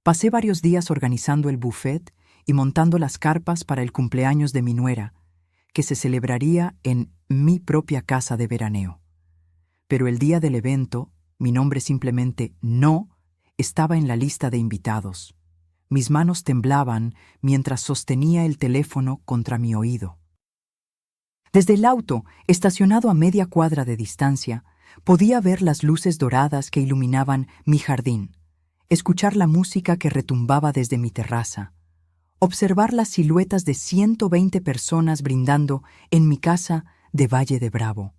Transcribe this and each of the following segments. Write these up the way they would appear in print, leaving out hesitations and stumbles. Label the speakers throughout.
Speaker 1: Pasé varios días organizando el buffet y montando las carpas para el cumpleaños de mi nuera, que se celebraría en mi propia casa de veraneo. Pero el día del evento, mi nombre simplemente no estaba en la lista de invitados. Mis manos temblaban mientras sostenía el teléfono contra mi oído. Desde el auto, estacionado a media cuadra de distancia, podía ver las luces doradas que iluminaban mi jardín, escuchar la música que retumbaba desde mi terraza, observar las siluetas de 120 personas brindando en mi casa de Valle de Bravo.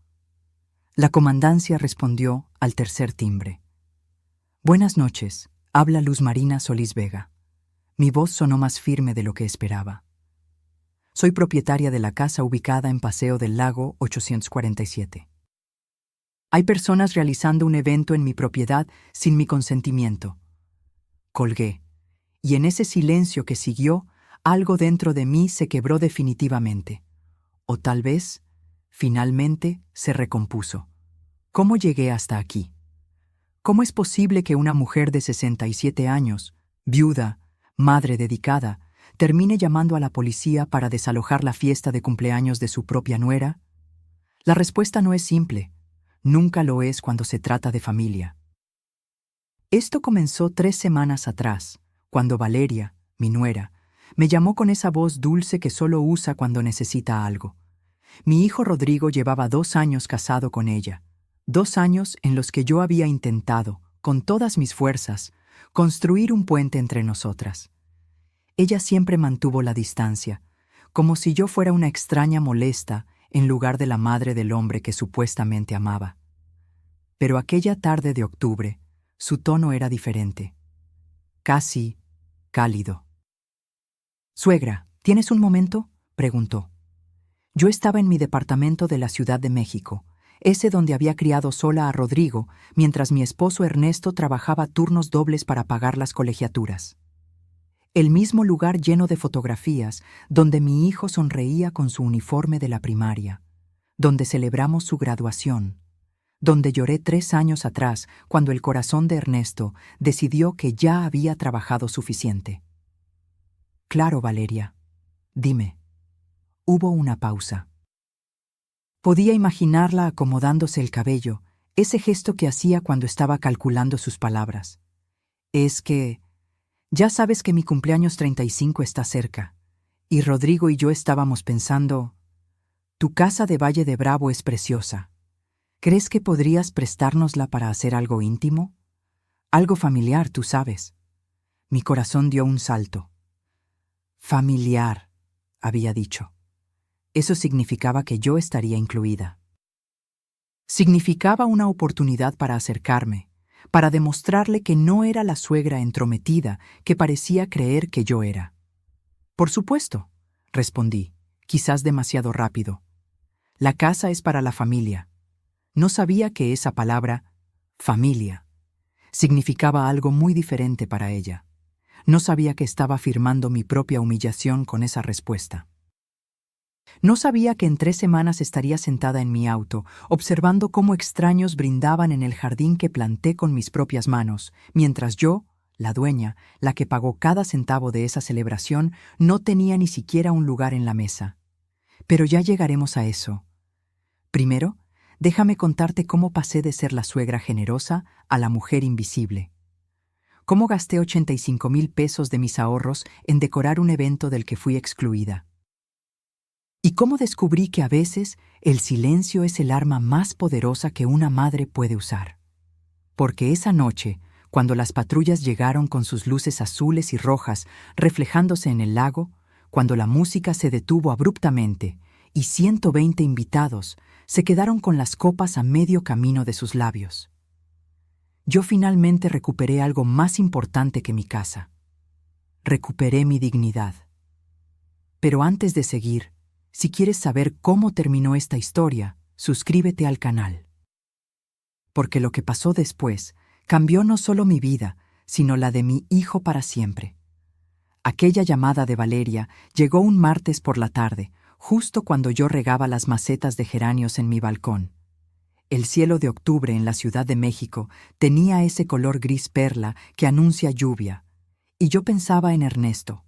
Speaker 1: La comandancia respondió al tercer timbre. «Buenas noches», habla Luz Marina Solís Vega. Mi voz sonó más firme de lo que esperaba. Soy propietaria de la casa ubicada en Paseo del Lago 847. Hay personas realizando un evento en mi propiedad sin mi consentimiento. Colgué, y en ese silencio que siguió, algo dentro de mí se quebró definitivamente. O tal vez, finalmente, se recompuso. ¿Cómo llegué hasta aquí? ¿Cómo es posible que una mujer de 67 años, viuda, madre dedicada, termine llamando a la policía para desalojar la fiesta de cumpleaños de su propia nuera? La respuesta no es simple. Nunca lo es cuando se trata de familia. Esto comenzó 3 semanas atrás, cuando Valeria, mi nuera, me llamó con esa voz dulce que solo usa cuando necesita algo. Mi hijo Rodrigo llevaba 2 años casado con ella, 2 años en los que yo había intentado, con todas mis fuerzas, construir un puente entre nosotras. Ella siempre mantuvo la distancia, como si yo fuera una extraña molesta en lugar de la madre del hombre que supuestamente amaba. Pero aquella tarde de octubre, su tono era diferente, casi cálido. «Suegra, ¿tienes un momento?», preguntó. Yo estaba en mi departamento de la Ciudad de México, ese donde había criado sola a Rodrigo, mientras mi esposo Ernesto trabajaba turnos dobles para pagar las colegiaturas. El mismo lugar lleno de fotografías, donde mi hijo sonreía con su uniforme de la primaria, donde celebramos su graduación, donde lloré 3 años atrás cuando el corazón de Ernesto decidió que ya había trabajado suficiente. «Claro, Valeria. Dime». Hubo una pausa. Podía imaginarla acomodándose el cabello, ese gesto que hacía cuando estaba calculando sus palabras. «Es que ya sabes que mi cumpleaños 35 está cerca, y Rodrigo y yo estábamos pensando, tu casa de Valle de Bravo es preciosa. ¿Crees que podrías prestárnosla para hacer algo íntimo? Algo familiar, tú sabes». Mi corazón dio un salto. «Familiar», había dicho. Eso significaba que yo estaría incluida. Significaba una oportunidad para acercarme, para demostrarle que no era la suegra entrometida que parecía creer que yo era. «Por supuesto», respondí, quizás demasiado rápido. «La casa es para la familia». No sabía que esa palabra, familia, significaba algo muy diferente para ella. No sabía que estaba firmando mi propia humillación con esa respuesta. No sabía que en 3 semanas estaría sentada en mi auto, observando cómo extraños brindaban en el jardín que planté con mis propias manos, mientras yo, la dueña, la que pagó cada centavo de esa celebración, no tenía ni siquiera un lugar en la mesa. Pero ya llegaremos a eso. Primero, déjame contarte cómo pasé de ser la suegra generosa a la mujer invisible. Cómo gasté 85,000 pesos de mis ahorros en decorar un evento del que fui excluida. Y cómo descubrí que a veces el silencio es el arma más poderosa que una madre puede usar. Porque esa noche, cuando las patrullas llegaron con sus luces azules y rojas reflejándose en el lago, cuando la música se detuvo abruptamente y 120 invitados se quedaron con las copas a medio camino de sus labios, yo finalmente recuperé algo más importante que mi casa. Recuperé mi dignidad. Pero antes de seguir, si quieres saber cómo terminó esta historia, suscríbete al canal. Porque lo que pasó después cambió no solo mi vida, sino la de mi hijo para siempre. Aquella llamada de Valeria llegó un martes por la tarde, justo cuando yo regaba las macetas de geranios en mi balcón. El cielo de octubre en la Ciudad de México tenía ese color gris perla que anuncia lluvia, Y yo pensaba en Ernesto.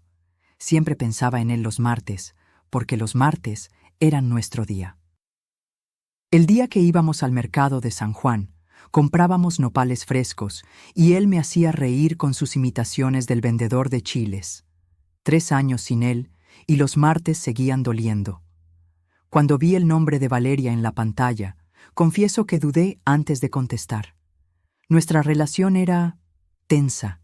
Speaker 1: Siempre pensaba en él los martes, porque los martes eran nuestro día. El día que íbamos al mercado de San Juan, comprábamos nopales frescos y él me hacía reír con sus imitaciones del vendedor de chiles. 3 años sin él y los martes seguían doliendo. Cuando vi el nombre de Valeria en la pantalla, confieso que dudé antes de contestar. Nuestra relación era tensa.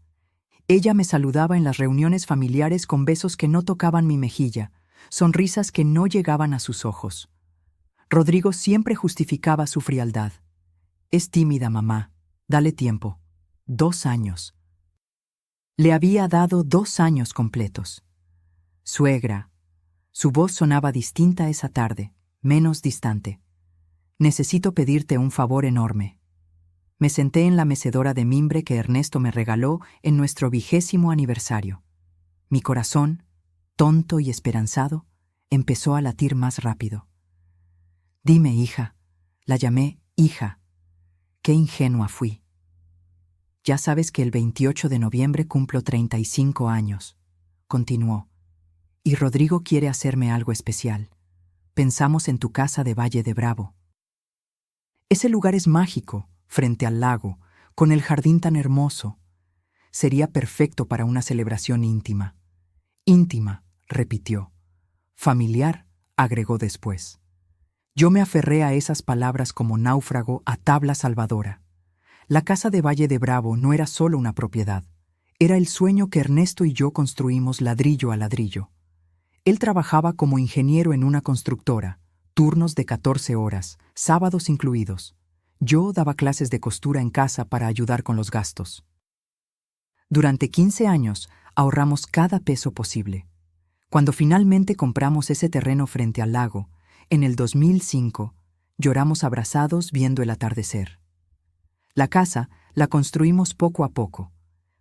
Speaker 1: Ella me saludaba en las reuniones familiares con besos que no tocaban mi mejilla, sonrisas que no llegaban a sus ojos. Rodrigo siempre justificaba su frialdad. Es tímida, mamá. Dale tiempo. 2 años. Le había dado 2 años completos. Suegra. Su voz sonaba distinta esa tarde, menos distante. Necesito pedirte un favor enorme. Me senté en la mecedora de mimbre que Ernesto me regaló en nuestro 20º aniversario. Mi corazón, tonto y esperanzado, empezó a latir más rápido. Dime, hija. La llamé hija. Qué ingenua fui. Ya sabes que el 28 de noviembre cumplo 35 años, continuó. Y Rodrigo quiere hacerme algo especial. Pensamos en tu casa de Valle de Bravo. Ese lugar es mágico, frente al lago, con el jardín tan hermoso. Sería perfecto para una celebración íntima. Íntima, repitió. Familiar, agregó después. Yo me aferré a esas palabras como náufrago a tabla salvadora. La casa de Valle de Bravo no era solo una propiedad. Era el sueño que Ernesto y yo construimos ladrillo a ladrillo. Él trabajaba como ingeniero en una constructora, turnos de 14 horas, sábados incluidos. Yo daba clases de costura en casa para ayudar con los gastos. Durante 15 años ahorramos cada peso posible. Cuando finalmente compramos ese terreno frente al lago, en el 2005, lloramos abrazados viendo el atardecer. La casa la construimos poco a poco.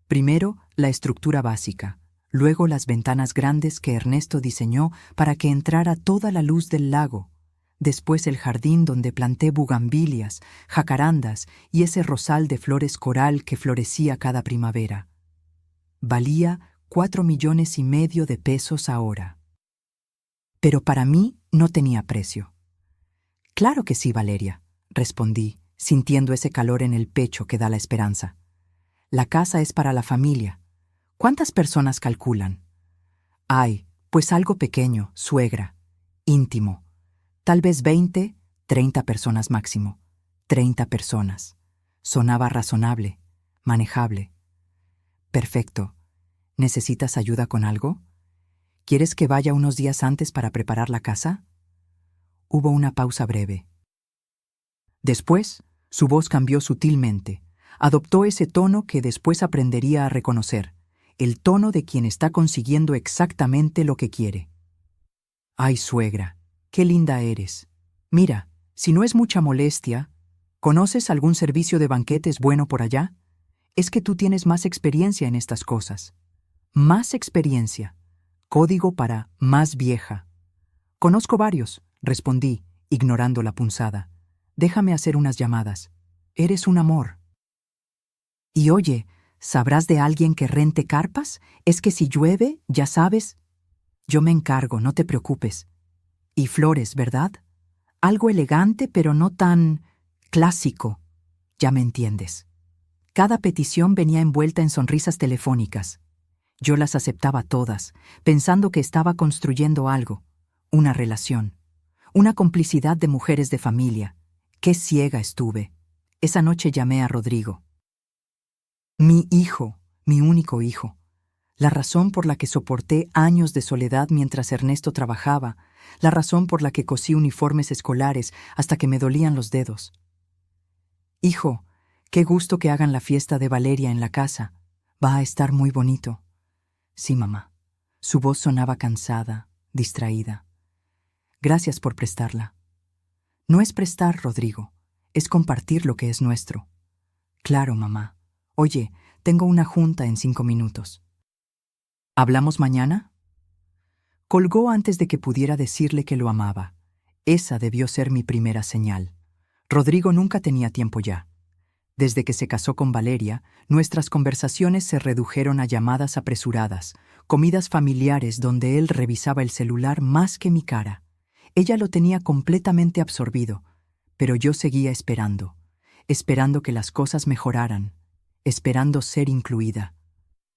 Speaker 1: Primero la estructura básica, luego las ventanas grandes que Ernesto diseñó para que entrara toda la luz del lago, después el jardín donde planté bugambilias, jacarandas y ese rosal de flores coral que florecía cada primavera. Valía 4,5 millones de pesos ahora. Pero para mí no tenía precio. Claro que sí, Valeria, respondí, sintiendo ese calor en el pecho que da la esperanza. La casa es para la familia. ¿Cuántas personas calculan? Ay, pues algo pequeño, suegra, íntimo. Tal vez 20, 30 personas máximo. 30 personas. Sonaba razonable, manejable. Perfecto. ¿Necesitas ayuda con algo? ¿Quieres que vaya unos días antes para preparar la casa? Hubo una pausa breve. Después, su voz cambió sutilmente. Adoptó ese tono que después aprendería a reconocer, el tono de quien está consiguiendo exactamente lo que quiere. Ay, suegra, qué linda eres. Mira, si no es mucha molestia, ¿conoces algún servicio de banquetes bueno por allá? Es que tú tienes más experiencia en estas cosas. Más experiencia. Código para más vieja. Conozco varios, respondí, ignorando la punzada. Déjame hacer unas llamadas. Eres un amor. Y oye, ¿sabrás de alguien que rente carpas? Es que si llueve, ya sabes. Yo me encargo, no te preocupes. Y flores, ¿verdad? Algo elegante, pero no tan clásico. Ya me entiendes. Cada petición venía envuelta en sonrisas telefónicas. Yo las aceptaba todas, pensando que estaba construyendo algo, una relación, una complicidad de mujeres de familia. Qué ciega estuve. Esa noche llamé a Rodrigo. Mi hijo, mi único hijo. La razón por la que soporté años de soledad mientras Ernesto trabajaba, la razón por la que cosí uniformes escolares hasta que me dolían los dedos. Hijo, qué gusto que hagan la fiesta de Valeria en la casa. Va a estar muy bonito. Sí, mamá. Su voz sonaba cansada, distraída. Gracias por prestarla. No es prestar, Rodrigo. Es compartir lo que es nuestro. Claro, mamá. Oye, tengo una junta en 5 minutos. ¿Hablamos mañana? Colgó antes de que pudiera decirle que lo amaba. Esa debió ser mi primera señal. Rodrigo nunca tenía tiempo ya. Desde que se casó con Valeria, nuestras conversaciones se redujeron a llamadas apresuradas, comidas familiares donde él revisaba el celular más que mi cara. Ella lo tenía completamente absorbido, pero yo seguía esperando, esperando que las cosas mejoraran, esperando ser incluida.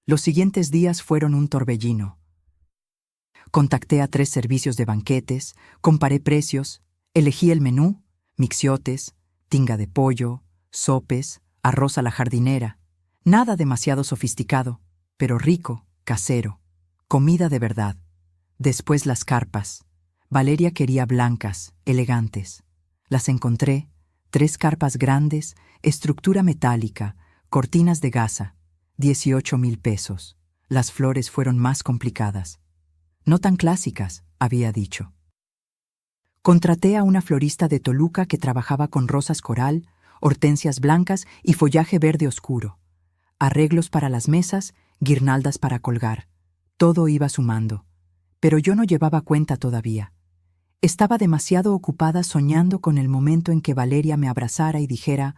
Speaker 1: Los siguientes días fueron un torbellino. Contacté a 3 servicios de banquetes, comparé precios, elegí el menú, mixiotes, tinga de pollo, sopes, arroz a la jardinera. Nada demasiado sofisticado, pero rico, casero. Comida de verdad. Después las carpas. Valeria quería blancas, elegantes. Las encontré, 3 carpas grandes, estructura metálica, cortinas de gasa, 18,000 pesos. Las flores fueron más complicadas. No tan clásicas, había dicho. Contraté a una florista de Toluca que trabajaba con rosas coral, hortensias blancas y follaje verde oscuro. Arreglos para las mesas, guirnaldas para colgar. Todo iba sumando. Pero yo no llevaba cuenta todavía. Estaba demasiado ocupada soñando con el momento en que Valeria me abrazara y dijera: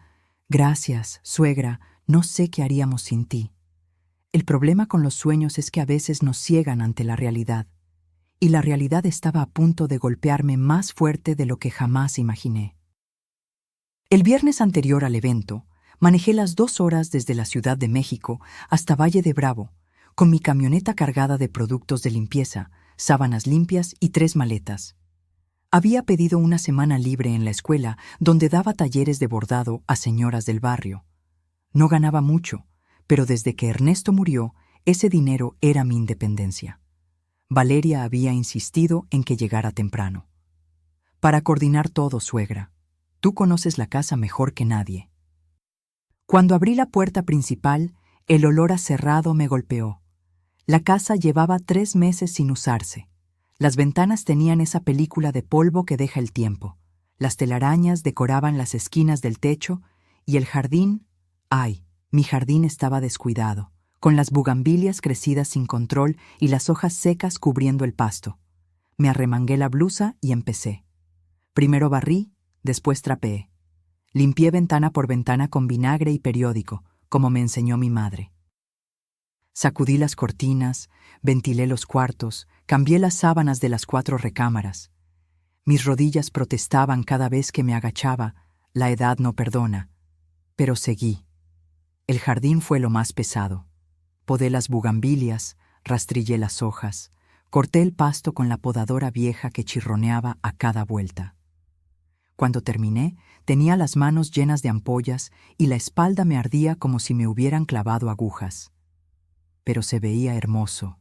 Speaker 1: «Gracias, suegra, no sé qué haríamos sin ti». El problema con los sueños es que a veces nos ciegan ante la realidad. Y la realidad estaba a punto de golpearme más fuerte de lo que jamás imaginé. El viernes anterior al evento, manejé las 2 horas desde la Ciudad de México hasta Valle de Bravo, con mi camioneta cargada de productos de limpieza, sábanas limpias y 3 maletas. Había pedido una semana libre en la escuela donde daba talleres de bordado a señoras del barrio. No ganaba mucho, pero desde que Ernesto murió, ese dinero era mi independencia. Valeria había insistido en que llegara temprano. Para coordinar todo, suegra. Tú conoces la casa mejor que nadie. Cuando abrí la puerta principal, el olor a cerrado me golpeó. La casa llevaba 3 meses sin usarse. Las ventanas tenían esa película de polvo que deja el tiempo. Las telarañas decoraban las esquinas del techo y el jardín, ¡ay! Mi jardín estaba descuidado, con las bugambilias crecidas sin control y las hojas secas cubriendo el pasto. Me arremangué la blusa y empecé. Primero barrí, después trapeé. Limpié ventana por ventana con vinagre y periódico, como me enseñó mi madre. Sacudí las cortinas, ventilé los cuartos, cambié las sábanas de las 4 recámaras. Mis rodillas protestaban cada vez que me agachaba, la edad no perdona. Pero seguí. El jardín fue lo más pesado. Podé las bugambilias, rastrillé las hojas, corté el pasto con la podadora vieja que chirroneaba a cada vuelta. Cuando terminé, tenía las manos llenas de ampollas y la espalda me ardía como si me hubieran clavado agujas. Pero se veía hermoso.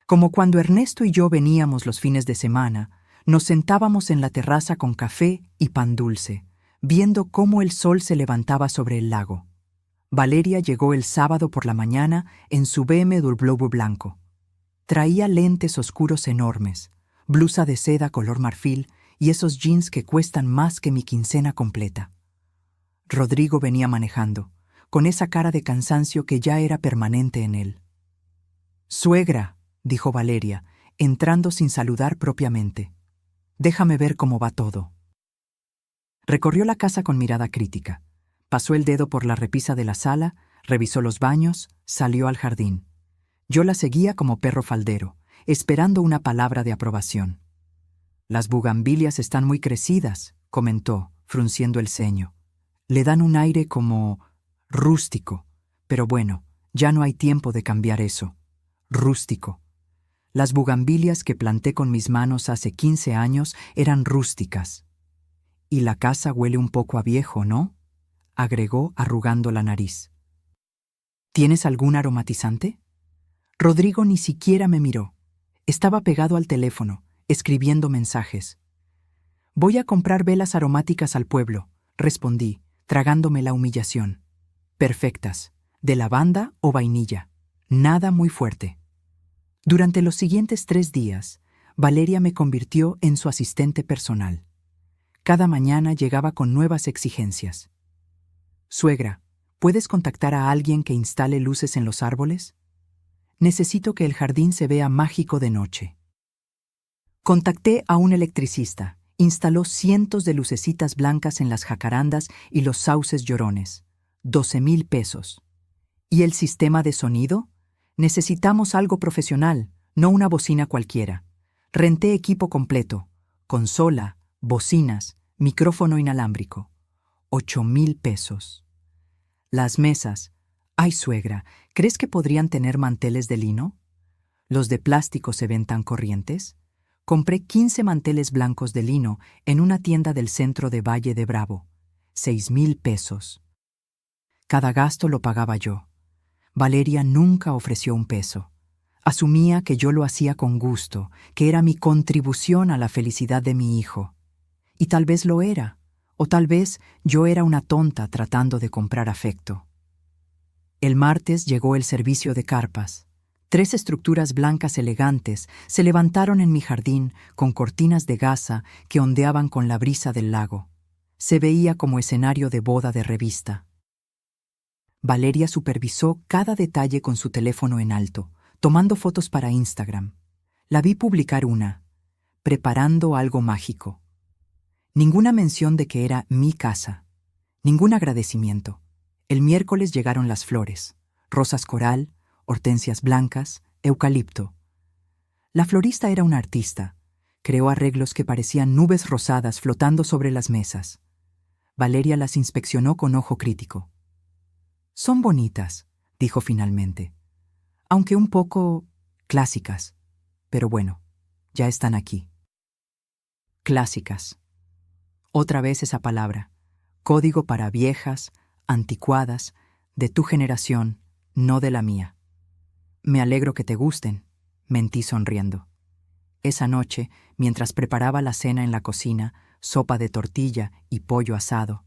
Speaker 1: Como cuando Ernesto y yo veníamos los fines de semana, nos sentábamos en la terraza con café y pan dulce, viendo cómo el sol se levantaba sobre el lago. Valeria llegó el sábado por la mañana en su BMW blanco. Traía lentes oscuros enormes, blusa de seda color marfil y esos jeans que cuestan más que mi quincena completa. Rodrigo venía manejando, con esa cara de cansancio que ya era permanente en él. «Suegra», dijo Valeria, entrando sin saludar propiamente. «Déjame ver cómo va todo». Recorrió la casa con mirada crítica. Pasó el dedo por la repisa de la sala, revisó los baños, salió al jardín. Yo la seguía como perro faldero, esperando una palabra de aprobación. «Las bugambilias están muy crecidas», comentó, frunciendo el ceño. «Le dan un aire como rústico, pero bueno, ya no hay tiempo de cambiar eso. Rústico. Las bugambilias que planté con mis manos hace 15 años eran rústicas. Y la casa huele un poco a viejo, ¿no?», agregó arrugando la nariz. «¿Tienes algún aromatizante?». Rodrigo ni siquiera me miró. Estaba pegado al teléfono, escribiendo mensajes. «Voy a comprar velas aromáticas al pueblo», respondí, tragándome la humillación. «Perfectas, de lavanda o vainilla. Nada muy fuerte». Durante los siguientes 3 días, Valeria me convirtió en su asistente personal. Cada mañana llegaba con nuevas exigencias. «Suegra, ¿puedes contactar a alguien que instale luces en los árboles? Necesito que el jardín se vea mágico de noche». Contacté a un electricista Instaló cientos de lucecitas blancas en las jacarandas y los sauces llorones. 12,000 pesos. ¿Y el sistema de sonido? Necesitamos algo profesional, no una bocina cualquiera. Renté equipo completo, consola, bocinas, micrófono inalámbrico. 8,000 pesos. Las mesas. Ay, suegra, ¿crees que podrían tener manteles de lino? ¿Los de plástico se ven tan corrientes? Compré 15 manteles blancos de lino en una tienda del centro de Valle de Bravo. 6,000 pesos. Cada gasto lo pagaba yo. Valeria nunca ofreció un peso. Asumía que yo lo hacía con gusto, que era mi contribución a la felicidad de mi hijo. Y tal vez lo era, o tal vez yo era una tonta tratando de comprar afecto. El martes llegó el servicio de carpas. 3 estructuras blancas elegantes se levantaron en mi jardín con cortinas de gasa que ondeaban con la brisa del lago. Se veía como escenario de boda de revista. Valeria supervisó cada detalle con su teléfono en alto, tomando fotos para Instagram. La vi publicar una, preparando algo mágico. Ninguna mención de que era mi casa. Ningún agradecimiento. El miércoles llegaron las flores, rosas coral, hortensias blancas, eucalipto. La florista era una artista. Creó arreglos que parecían nubes rosadas flotando sobre las mesas. Valeria las inspeccionó con ojo crítico. Son bonitas, dijo finalmente, aunque un poco clásicas. Pero bueno, ya están aquí. Clásicas. Otra vez esa palabra. Código para viejas, anticuadas, de tu generación, no de la mía. Me alegro que te gusten, mentí sonriendo. Esa noche, mientras preparaba la cena en la cocina, sopa de tortilla y pollo asado,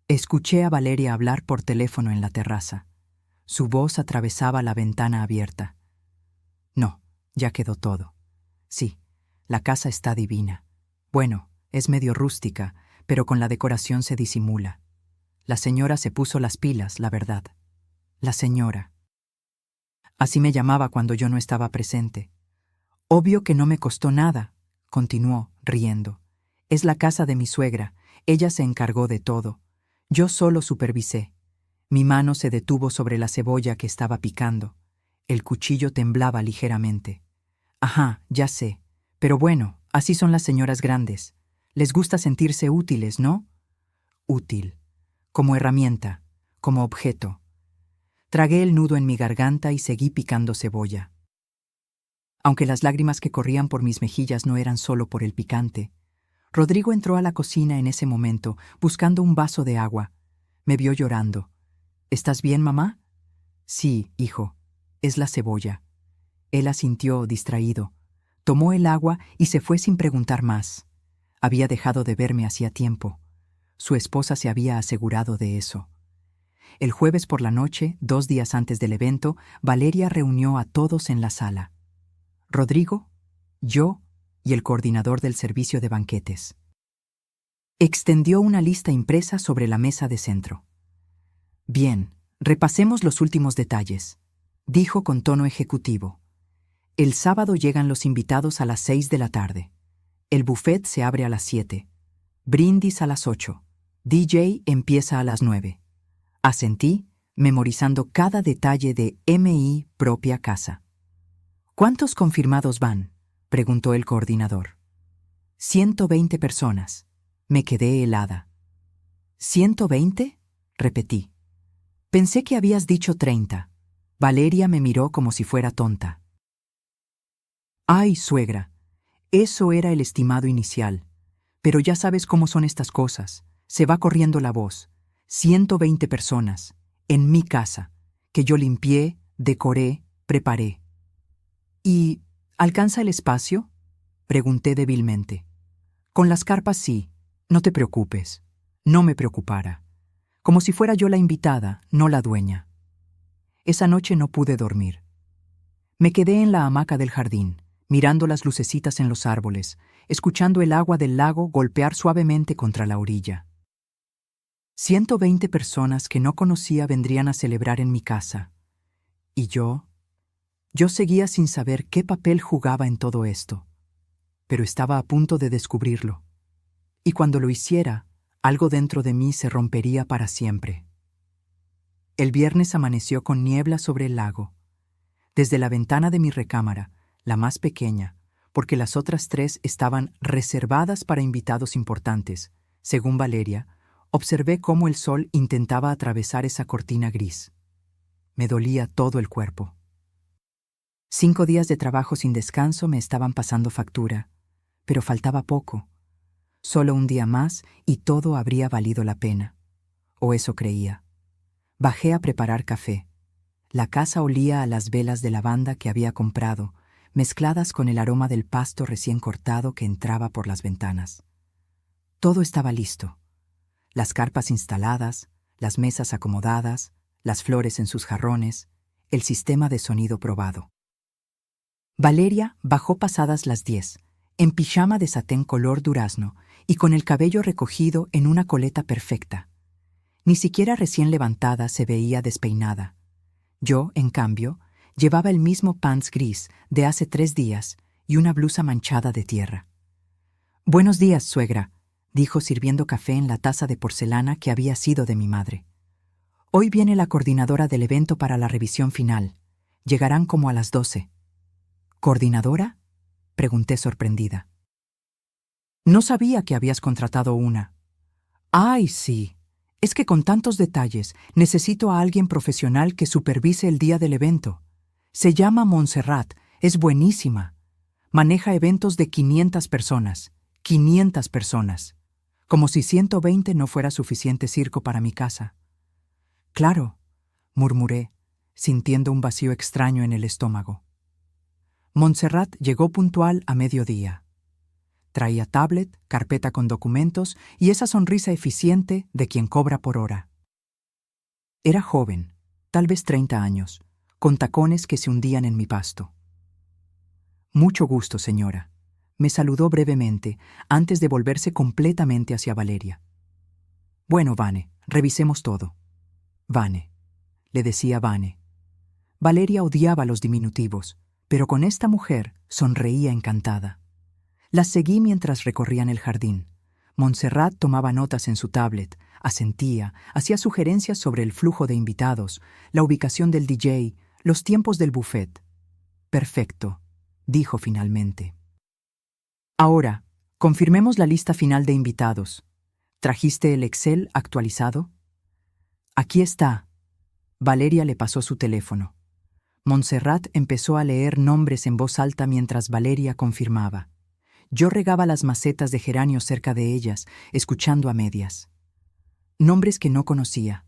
Speaker 1: escuché a Valeria hablar por teléfono en la terraza. Su voz atravesaba la ventana abierta. No, ya quedó todo. Sí, la casa está divina. Bueno, es medio rústica, pero con la decoración se disimula. La señora se puso las pilas, la verdad. La señora. Así me llamaba cuando yo no estaba presente. Obvio que no me costó nada, continuó, riendo. Es la casa de mi suegra. Ella se encargó de todo. Yo solo supervisé. Mi mano se detuvo sobre la cebolla que estaba picando. El cuchillo temblaba ligeramente. Ajá, ya sé. Pero bueno, así son las señoras grandes. Les gusta sentirse útiles, ¿no? Útil. Como herramienta, como objeto. Tragué el nudo en mi garganta y seguí picando cebolla. Aunque las lágrimas que corrían por mis mejillas no eran solo por el picante, Rodrigo entró a la cocina en ese momento, buscando un vaso de agua. Me vio llorando. ¿Estás bien, mamá? Sí, hijo, es la cebolla. Él asintió, distraído. Tomó el agua y se fue sin preguntar más. Había dejado de verme hacía tiempo. Su esposa se había asegurado de eso. El jueves por la noche, 2 días antes del evento, Valeria reunió a todos en la sala. Rodrigo, yo y el coordinador del servicio de banquetes. Extendió una lista impresa sobre la mesa de centro. Bien, repasemos los últimos detalles, dijo con tono ejecutivo. El sábado llegan los invitados a las 6 de la tarde. El buffet se abre a las 7. Brindis a las 8. DJ empieza a las 9. Asentí, memorizando cada detalle de MI propia casa. ¿Cuántos confirmados van?, preguntó el coordinador. 120 personas. Me quedé helada. ¿120? Repetí. Pensé que habías dicho 30. Valeria me miró como si fuera tonta. Ay, suegra, eso era el estimado inicial. Pero ya sabes cómo son estas cosas. Se va corriendo la voz. 120 personas, en mi casa, que yo limpié, decoré, preparé. ¿Y alcanza el espacio?, pregunté débilmente. Con las carpas sí, no te preocupes. No me preocupara. Como si fuera yo la invitada, no la dueña. Esa noche no pude dormir. Me quedé en la hamaca del jardín, mirando las lucecitas en los árboles, escuchando el agua del lago golpear suavemente contra la orilla. 120 personas que no conocía vendrían a celebrar en mi casa. Y yo seguía sin saber qué papel jugaba en todo esto. Pero estaba a punto de descubrirlo. y cuando lo hiciera, algo dentro de mí se rompería para siempre. El viernes amaneció con niebla sobre el lago. Desde la ventana de mi recámara, la más pequeña, porque las otras 3 estaban reservadas para invitados importantes, según Valeria, observé cómo el sol intentaba atravesar esa cortina gris. Me dolía todo el cuerpo. 5 días de trabajo sin descanso me estaban pasando factura, pero faltaba poco. Solo un día más y todo habría valido la pena. O eso creía. Bajé a preparar café. La casa olía a las velas de lavanda que había comprado, mezcladas con el aroma del pasto recién cortado que entraba por las ventanas. Todo estaba listo. Las carpas instaladas, las mesas acomodadas, las flores en sus jarrones, el sistema de sonido probado. Valeria bajó pasadas las 10, en pijama de satén color durazno y con el cabello recogido en una coleta perfecta. Ni siquiera recién levantada se veía despeinada. Yo, en cambio, llevaba el mismo pants gris de hace 3 días y una blusa manchada de tierra. «Buenos días, suegra», dijo sirviendo café en la taza de porcelana que había sido de mi madre. «Hoy viene la coordinadora del evento para la revisión final. Llegarán como a las 12». «¿Coordinadora?», pregunté sorprendida. «No sabía que habías contratado una». «Ay, sí. Es que con tantos detalles necesito a alguien profesional que supervise el día del evento. Se llama Montserrat, es buenísima. Maneja eventos de 500 personas. 500 personas. Como si 120 no fuera suficiente circo para mi casa». «Claro», murmuré, sintiendo un vacío extraño en el estómago. Montserrat llegó puntual a mediodía. Traía tablet, carpeta con documentos y esa sonrisa eficiente de quien cobra por hora. Era joven, tal vez 30 años, con tacones que se hundían en mi pasto. «Mucho gusto, señora», me saludó brevemente antes de volverse completamente hacia Valeria. «Bueno, Vane, revisemos todo». «Vane», le decía Vane. Valeria odiaba los diminutivos, pero con esta mujer sonreía encantada. Las seguí mientras recorrían el jardín. Montserrat tomaba notas en su tablet, asentía, hacía sugerencias sobre el flujo de invitados, la ubicación del DJ, los tiempos del buffet. «Perfecto», dijo finalmente. «Ahora, confirmemos la lista final de invitados. ¿Trajiste el Excel actualizado?» «Aquí está». Valeria le pasó su teléfono. Montserrat empezó a leer nombres en voz alta mientras Valeria confirmaba. Yo regaba las macetas de geranio cerca de ellas, escuchando a medias. Nombres que no conocía.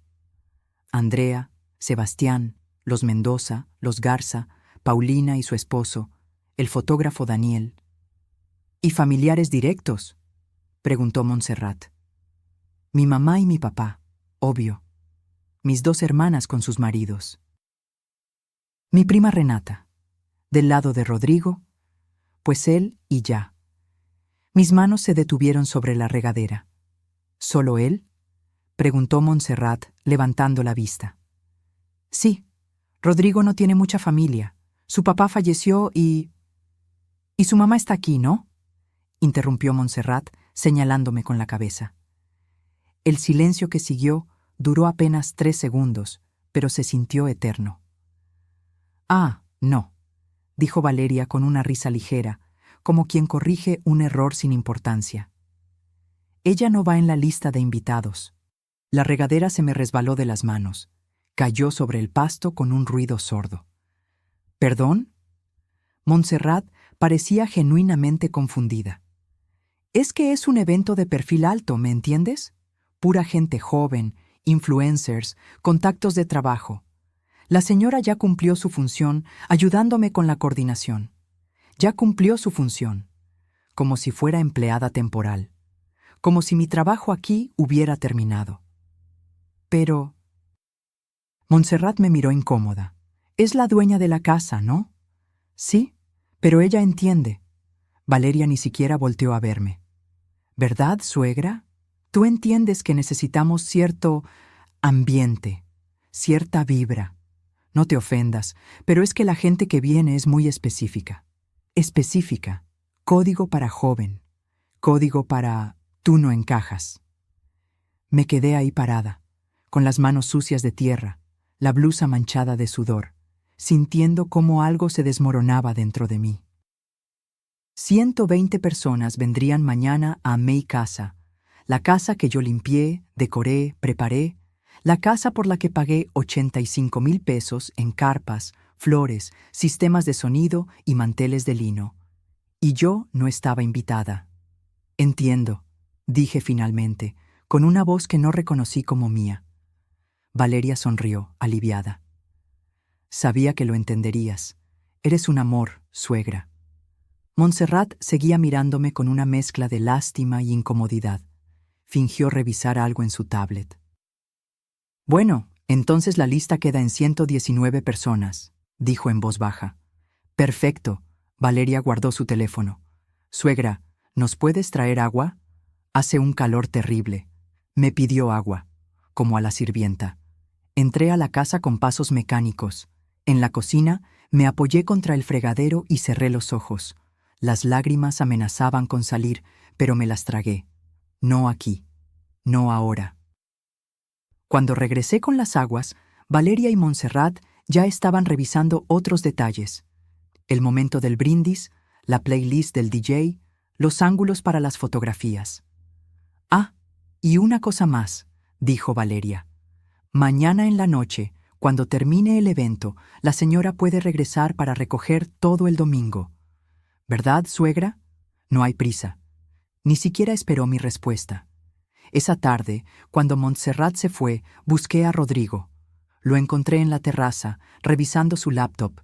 Speaker 1: Andrea, Sebastián, los Mendoza, los Garza, Paulina y su esposo, el fotógrafo Daniel. «¿Y familiares directos?», preguntó Montserrat. «Mi mamá y mi papá, obvio. Mis 2 hermanas con sus maridos. Mi prima Renata. Del lado de Rodrigo, pues él y ya». Mis manos se detuvieron sobre la regadera. «¿Solo él?», preguntó Montserrat, levantando la vista. «Sí, Rodrigo no tiene mucha familia. Su papá falleció y su mamá está aquí, ¿no?», interrumpió Montserrat, señalándome con la cabeza. El silencio que siguió duró apenas 3 segundos, pero se sintió eterno. «Ah, no», dijo Valeria con una risa ligera, como quien corrige un error sin importancia. «Ella no va en la lista de invitados». La regadera se me resbaló de las manos. Cayó sobre el pasto con un ruido sordo. «¿Perdón?». Montserrat parecía genuinamente confundida. «Es que es un evento de perfil alto, ¿me entiendes? Pura gente joven, influencers, contactos de trabajo. La señora ya cumplió su función ayudándome con la coordinación. Ya cumplió su función, como si fuera empleada temporal, como si mi trabajo aquí hubiera terminado. Pero...». Montserrat me miró incómoda. «Es la dueña de la casa, ¿no?». «Sí, pero ella entiende». Valeria ni siquiera volteó a verme. «¿Verdad, suegra? Tú entiendes que necesitamos cierto ambiente, cierta vibra. No te ofendas, pero es que la gente que viene es muy específica. Específica. Código para joven. Código para Tú no encajas. Me quedé ahí parada, con las manos sucias de tierra, la blusa manchada de sudor, sintiendo cómo algo se desmoronaba dentro de mí. 120 personas vendrían mañana a mi casa, la casa que yo limpié, decoré, preparé, la casa por la que pagué 85,000 pesos en carpas, flores, sistemas de sonido y manteles de lino. Y yo no estaba invitada. Entiendo, dije finalmente, con una voz que no reconocí como mía. Valeria sonrió, aliviada. Sabía que lo entenderías. Eres un amor, suegra. Montserrat seguía mirándome con una mezcla de lástima y incomodidad. Fingió revisar algo en su tablet. Bueno, entonces la lista queda en 119 personas, dijo en voz baja. Perfecto. Valeria guardó su teléfono. Suegra, ¿nos puedes traer agua? Hace un calor terrible. Me pidió agua, como a la sirvienta. Entré a la casa con pasos mecánicos. En la cocina me apoyé contra el fregadero y cerré los ojos. Las lágrimas amenazaban con salir, pero me las tragué. No aquí. No ahora. Cuando regresé con las aguas, Valeria y Montserrat ya estaban revisando otros detalles. El momento del brindis, la playlist del DJ, los ángulos para las fotografías. Ah, y una cosa más, dijo Valeria. Mañana en la noche, cuando termine el evento, la señora puede regresar para recoger todo el domingo. ¿Verdad, suegra? No hay prisa. Ni siquiera esperó mi respuesta. Esa tarde, cuando Montserrat se fue, busqué a Rodrigo. Lo encontré en la terraza, revisando su laptop.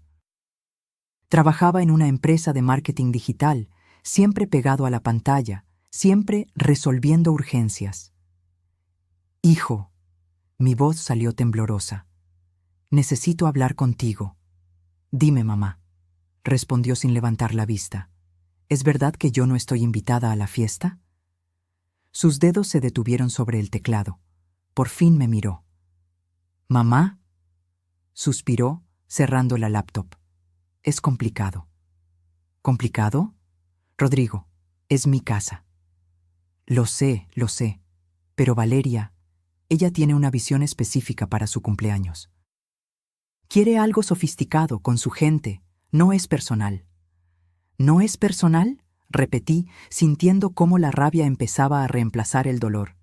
Speaker 1: Trabajaba en una empresa de marketing digital, siempre pegado a la pantalla, siempre resolviendo urgencias. Hijo, mi voz salió temblorosa. Necesito hablar contigo. Dime, mamá, respondió sin levantar la vista. ¿Es verdad que yo no estoy invitada a la fiesta? Sus dedos se detuvieron sobre el teclado. Por fin me miró. ¿Mamá? Suspiró, cerrando la laptop. Es complicado. ¿Complicado? Rodrigo, es mi casa. Lo sé, pero Valeria, ella tiene una visión específica para su cumpleaños. Quiere algo sofisticado, con su gente, no es personal. ¿No es personal?, repetí, sintiendo cómo la rabia empezaba a reemplazar el dolor.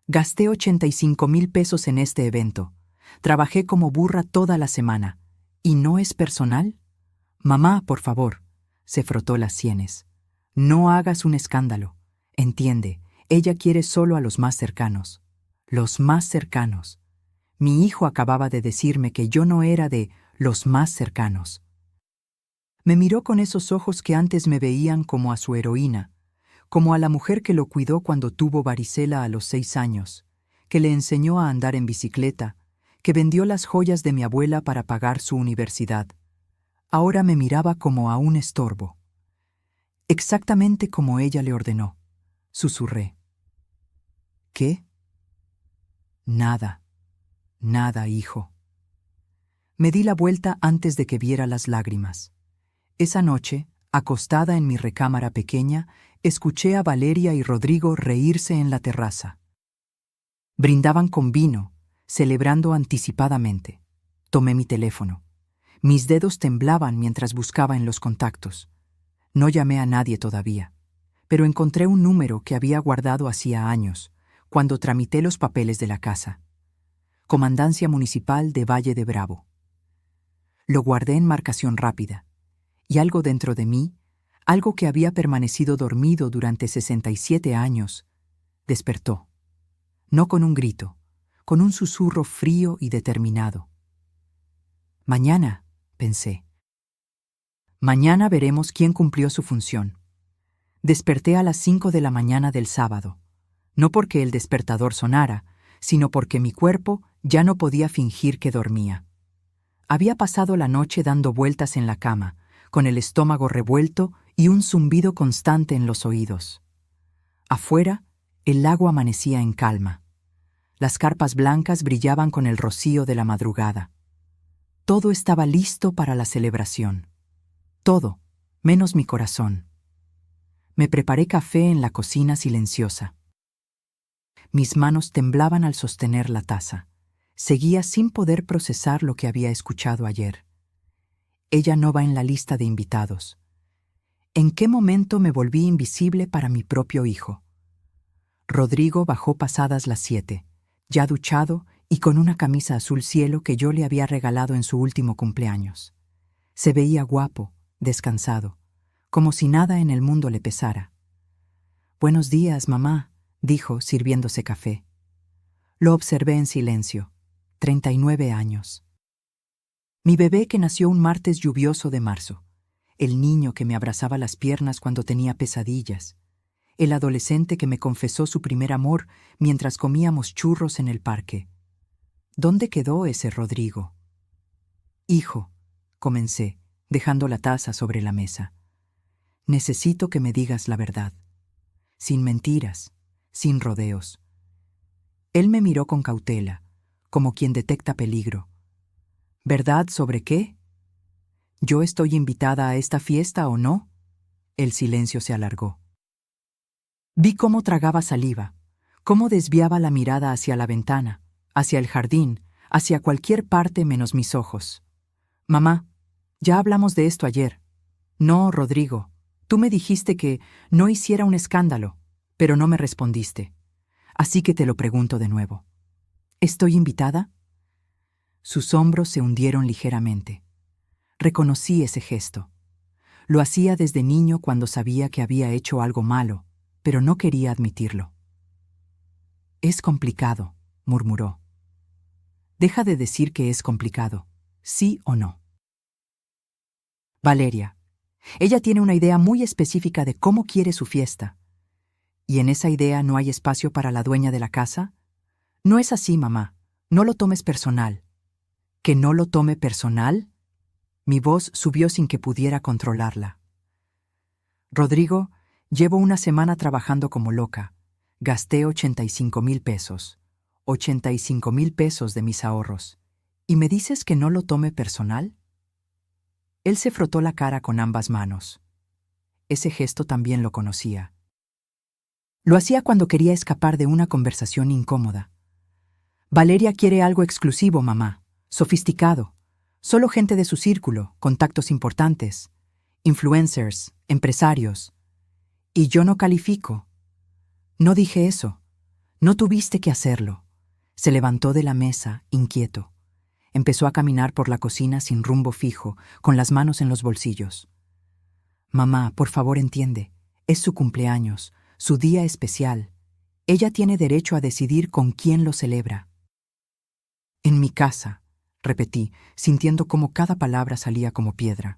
Speaker 1: Gasté 85,000 pesos en este evento. Trabajé como burra toda la semana. ¿Y no es personal? Mamá, por favor, se frotó las sienes. No hagas un escándalo. Entiende, ella quiere solo a los más cercanos. Los más cercanos. Mi hijo acababa de decirme que yo no era de los más cercanos. Me miró con esos ojos que antes me veían como a su heroína, como a la mujer que lo cuidó cuando tuvo varicela a los 6 años, que le enseñó a andar en bicicleta, que vendió las joyas de mi abuela para pagar su universidad. Ahora me miraba como a un estorbo. Exactamente como ella le ordenó. Susurré. ¿Qué? Nada, hijo. Me di la vuelta antes de que viera las lágrimas. Esa noche, acostada en mi recámara pequeña, escuché a Valeria y Rodrigo reírse en la terraza. Brindaban con vino, celebrando anticipadamente. Tomé mi teléfono. Mis dedos temblaban mientras buscaba en los contactos. No llamé a nadie todavía, pero encontré un número que había guardado hacía años, cuando tramité los papeles de la casa. Comandancia Municipal de Valle de Bravo. Lo guardé en marcación rápida. Y algo dentro de mí, algo que había permanecido dormido durante 67 años, despertó. No con un grito, con un susurro frío y determinado. Mañana, pensé. Mañana veremos quién cumplió su función. Desperté a las 5 de la mañana del sábado, no porque el despertador sonara, sino porque mi cuerpo ya no podía fingir que dormía. Había pasado la noche dando vueltas en la cama, con el estómago revuelto y un zumbido constante en los oídos. Afuera, el lago amanecía en calma. Las carpas blancas brillaban con el rocío de la madrugada. Todo estaba listo para la celebración. Todo, menos mi corazón. Me preparé café en la cocina silenciosa. Mis manos temblaban al sostener la taza. Seguía sin poder procesar lo que había escuchado ayer. Ella no va en la lista de invitados. ¿En qué momento me volví invisible para mi propio hijo? Rodrigo bajó pasadas las 7, ya duchado y con una camisa azul cielo que yo le había regalado en su último cumpleaños. Se veía guapo, descansado, como si nada en el mundo le pesara. «Buenos días, mamá», dijo, sirviéndose café. Lo observé en silencio. 39 años. Mi bebé que nació un martes lluvioso de marzo. El niño que me abrazaba las piernas cuando tenía pesadillas. El adolescente que me confesó su primer amor mientras comíamos churros en el parque. ¿Dónde quedó ese Rodrigo? «Hijo», comencé, dejando la taza sobre la mesa. «Necesito que me digas la verdad. Sin mentiras, sin rodeos». Él me miró con cautela, como quien detecta peligro. «¿Verdad sobre qué? ¿Yo estoy invitada a esta fiesta o no?» El silencio se alargó. Vi cómo tragaba saliva, cómo desviaba la mirada hacia la ventana, hacia el jardín, hacia cualquier parte menos mis ojos. «Mamá, ya hablamos de esto ayer». «No, Rodrigo, tú me dijiste que no hiciera un escándalo, pero no me respondiste. Así que te lo pregunto de nuevo. ¿Estoy invitada?» Sus hombros se hundieron ligeramente. Reconocí ese gesto. Lo hacía desde niño cuando sabía que había hecho algo malo, pero no quería admitirlo. «Es complicado», murmuró. «Deja de decir que es complicado, ¿sí o no?» «Valeria, ella tiene una idea muy específica de cómo quiere su fiesta. ¿Y en esa idea no hay espacio para la dueña de la casa?» «No es así, mamá. No lo tomes personal». «¿Que no lo tome personal?» Mi voz subió sin que pudiera controlarla. «Rodrigo, llevo una semana trabajando como loca. Gasté 85,000 pesos. 85,000 pesos de mis ahorros. ¿Y me dices que no lo tome personal?» Él se frotó la cara con ambas manos. Ese gesto también lo conocía. Lo hacía cuando quería escapar de una conversación incómoda. «Valeria quiere algo exclusivo, mamá. Sofisticado. Solo gente de su círculo, contactos importantes. Influencers, empresarios. Y yo no califico». «No dije eso. No tuviste que hacerlo». Se levantó de la mesa, inquieto. Empezó a caminar por la cocina sin rumbo fijo, con las manos en los bolsillos. «Mamá, por favor, entiende. Es su cumpleaños, su día especial. Ella tiene derecho a decidir con quién lo celebra». «En mi casa», repetí, sintiendo cómo cada palabra salía como piedra.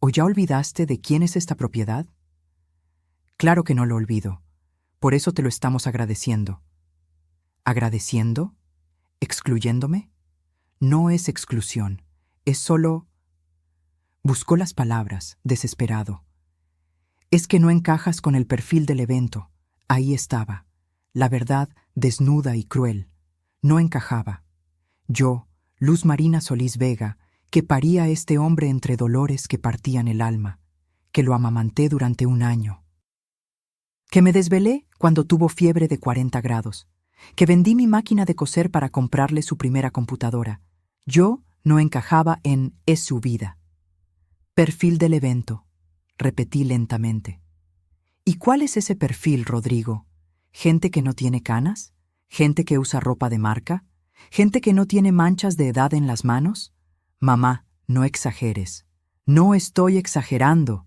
Speaker 1: «¿O ya olvidaste de quién es esta propiedad?» «Claro que no lo olvido. Por eso te lo estamos agradeciendo». «¿Agradeciendo? ¿Excluyéndome?» «No es exclusión. Es solo...» Buscó las palabras, desesperado. «Es que no encajas con el perfil del evento». Ahí estaba, la verdad desnuda y cruel. No encajaba. Yo, Luz Marina Solís Vega, que paría a este hombre entre dolores que partían el alma, que lo amamanté durante 1 año. Que me desvelé cuando tuvo fiebre de 40 grados. Que vendí mi máquina de coser para comprarle su primera computadora. Yo no encajaba en «es su vida». «Perfil del evento», repetí lentamente. «¿Y cuál es ese perfil, Rodrigo? ¿Gente que no tiene canas? ¿Gente que usa ropa de marca? ¿Gente que no tiene manchas de edad en las manos?» «Mamá, no exageres». «No estoy exagerando».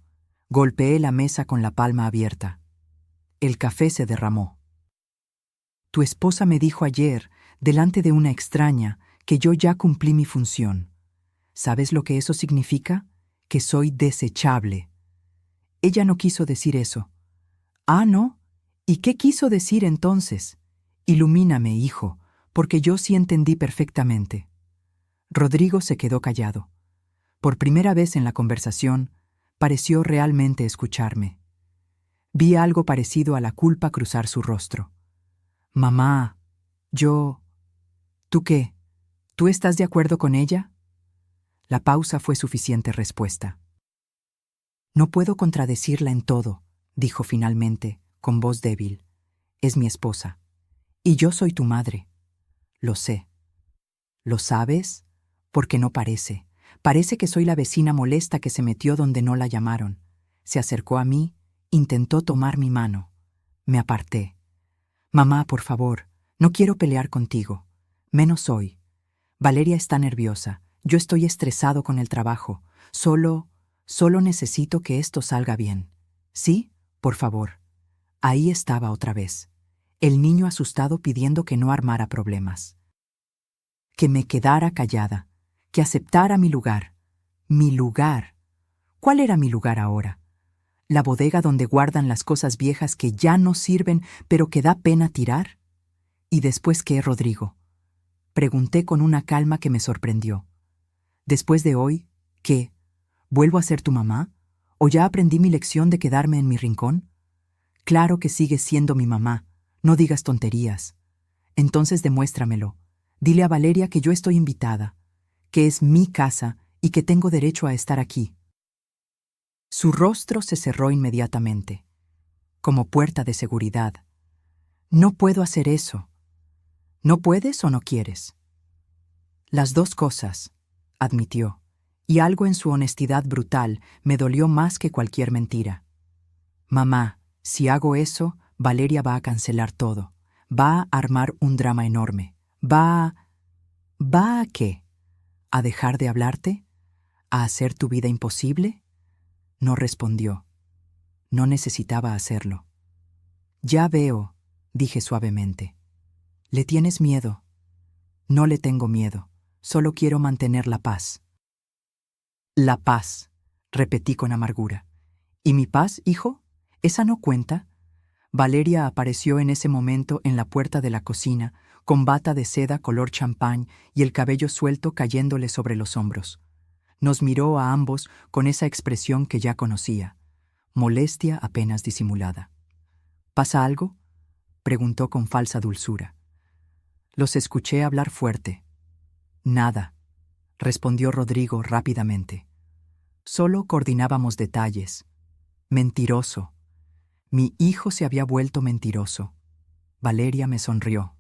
Speaker 1: Golpeé la mesa con la palma abierta. El café se derramó. «Tu esposa me dijo ayer, delante de una extraña, que yo ya cumplí mi función. ¿Sabes lo que eso significa? Que soy desechable». Ella no quiso decir eso. «Ah, ¿no? ¿Y qué quiso decir entonces? Ilumíname, hijo, porque yo sí entendí perfectamente». Rodrigo se quedó callado. Por primera vez en la conversación, pareció realmente escucharme. Vi algo parecido a la culpa cruzar su rostro. «Mamá, yo... ¿Tú qué? ¿Tú estás de acuerdo con ella?» La pausa fue suficiente respuesta. «No puedo contradecirla en todo», dijo finalmente, con voz débil. Es mi esposa. Y yo soy tu madre. Lo sé. ¿Lo sabes? Porque no parece. Parece que soy la vecina molesta que se metió donde no la llamaron. Se acercó a mí, intentó tomar mi mano. Me aparté. Mamá, por favor, no quiero pelear contigo. Menos hoy. Valeria está nerviosa. Yo estoy estresado con el trabajo. Solo necesito que esto salga bien. ¿Sí? Por favor. Ahí estaba otra vez. El niño asustado pidiendo que no armara problemas. Que me quedara callada. Que aceptara mi lugar. Mi lugar. ¿Cuál era mi lugar ahora? ¿La bodega donde guardan las cosas viejas que ya no sirven, pero que da pena tirar? ¿Y después qué, Rodrigo? Pregunté con una calma que me sorprendió. ¿Después de hoy, qué? ¿Vuelvo a ser tu mamá? ¿O ya aprendí mi lección de quedarme en mi rincón? Claro que sigues siendo mi mamá. No digas tonterías. Entonces demuéstramelo. Dile a Valeria que yo estoy invitada, que es mi casa y que tengo derecho a estar aquí. Su rostro se cerró inmediatamente, como puerta de seguridad. No puedo hacer eso. ¿No puedes o no quieres? Las dos cosas, admitió, y algo en su honestidad brutal me dolió más que cualquier mentira. Mamá, si hago eso, Valeria va a cancelar todo. Va a armar un drama enorme. ¿Va a qué? ¿A dejar de hablarte? ¿A hacer tu vida imposible? No respondió. No necesitaba hacerlo. Ya veo, dije suavemente. ¿Le tienes miedo? No le tengo miedo. Solo quiero mantener la paz. La paz, repetí con amargura. ¿Y mi paz, hijo? ¿Esa no cuenta? Valeria apareció en ese momento en la puerta de la cocina, con bata de seda color champán y el cabello suelto cayéndole sobre los hombros. Nos miró a ambos con esa expresión que ya conocía, molestia apenas disimulada. ¿Pasa algo?, preguntó con falsa dulzura. Los escuché hablar fuerte. Nada, respondió Rodrigo rápidamente. Solo coordinábamos detalles. Mentiroso. Mi hijo se había vuelto mentiroso. Valeria me sonrió.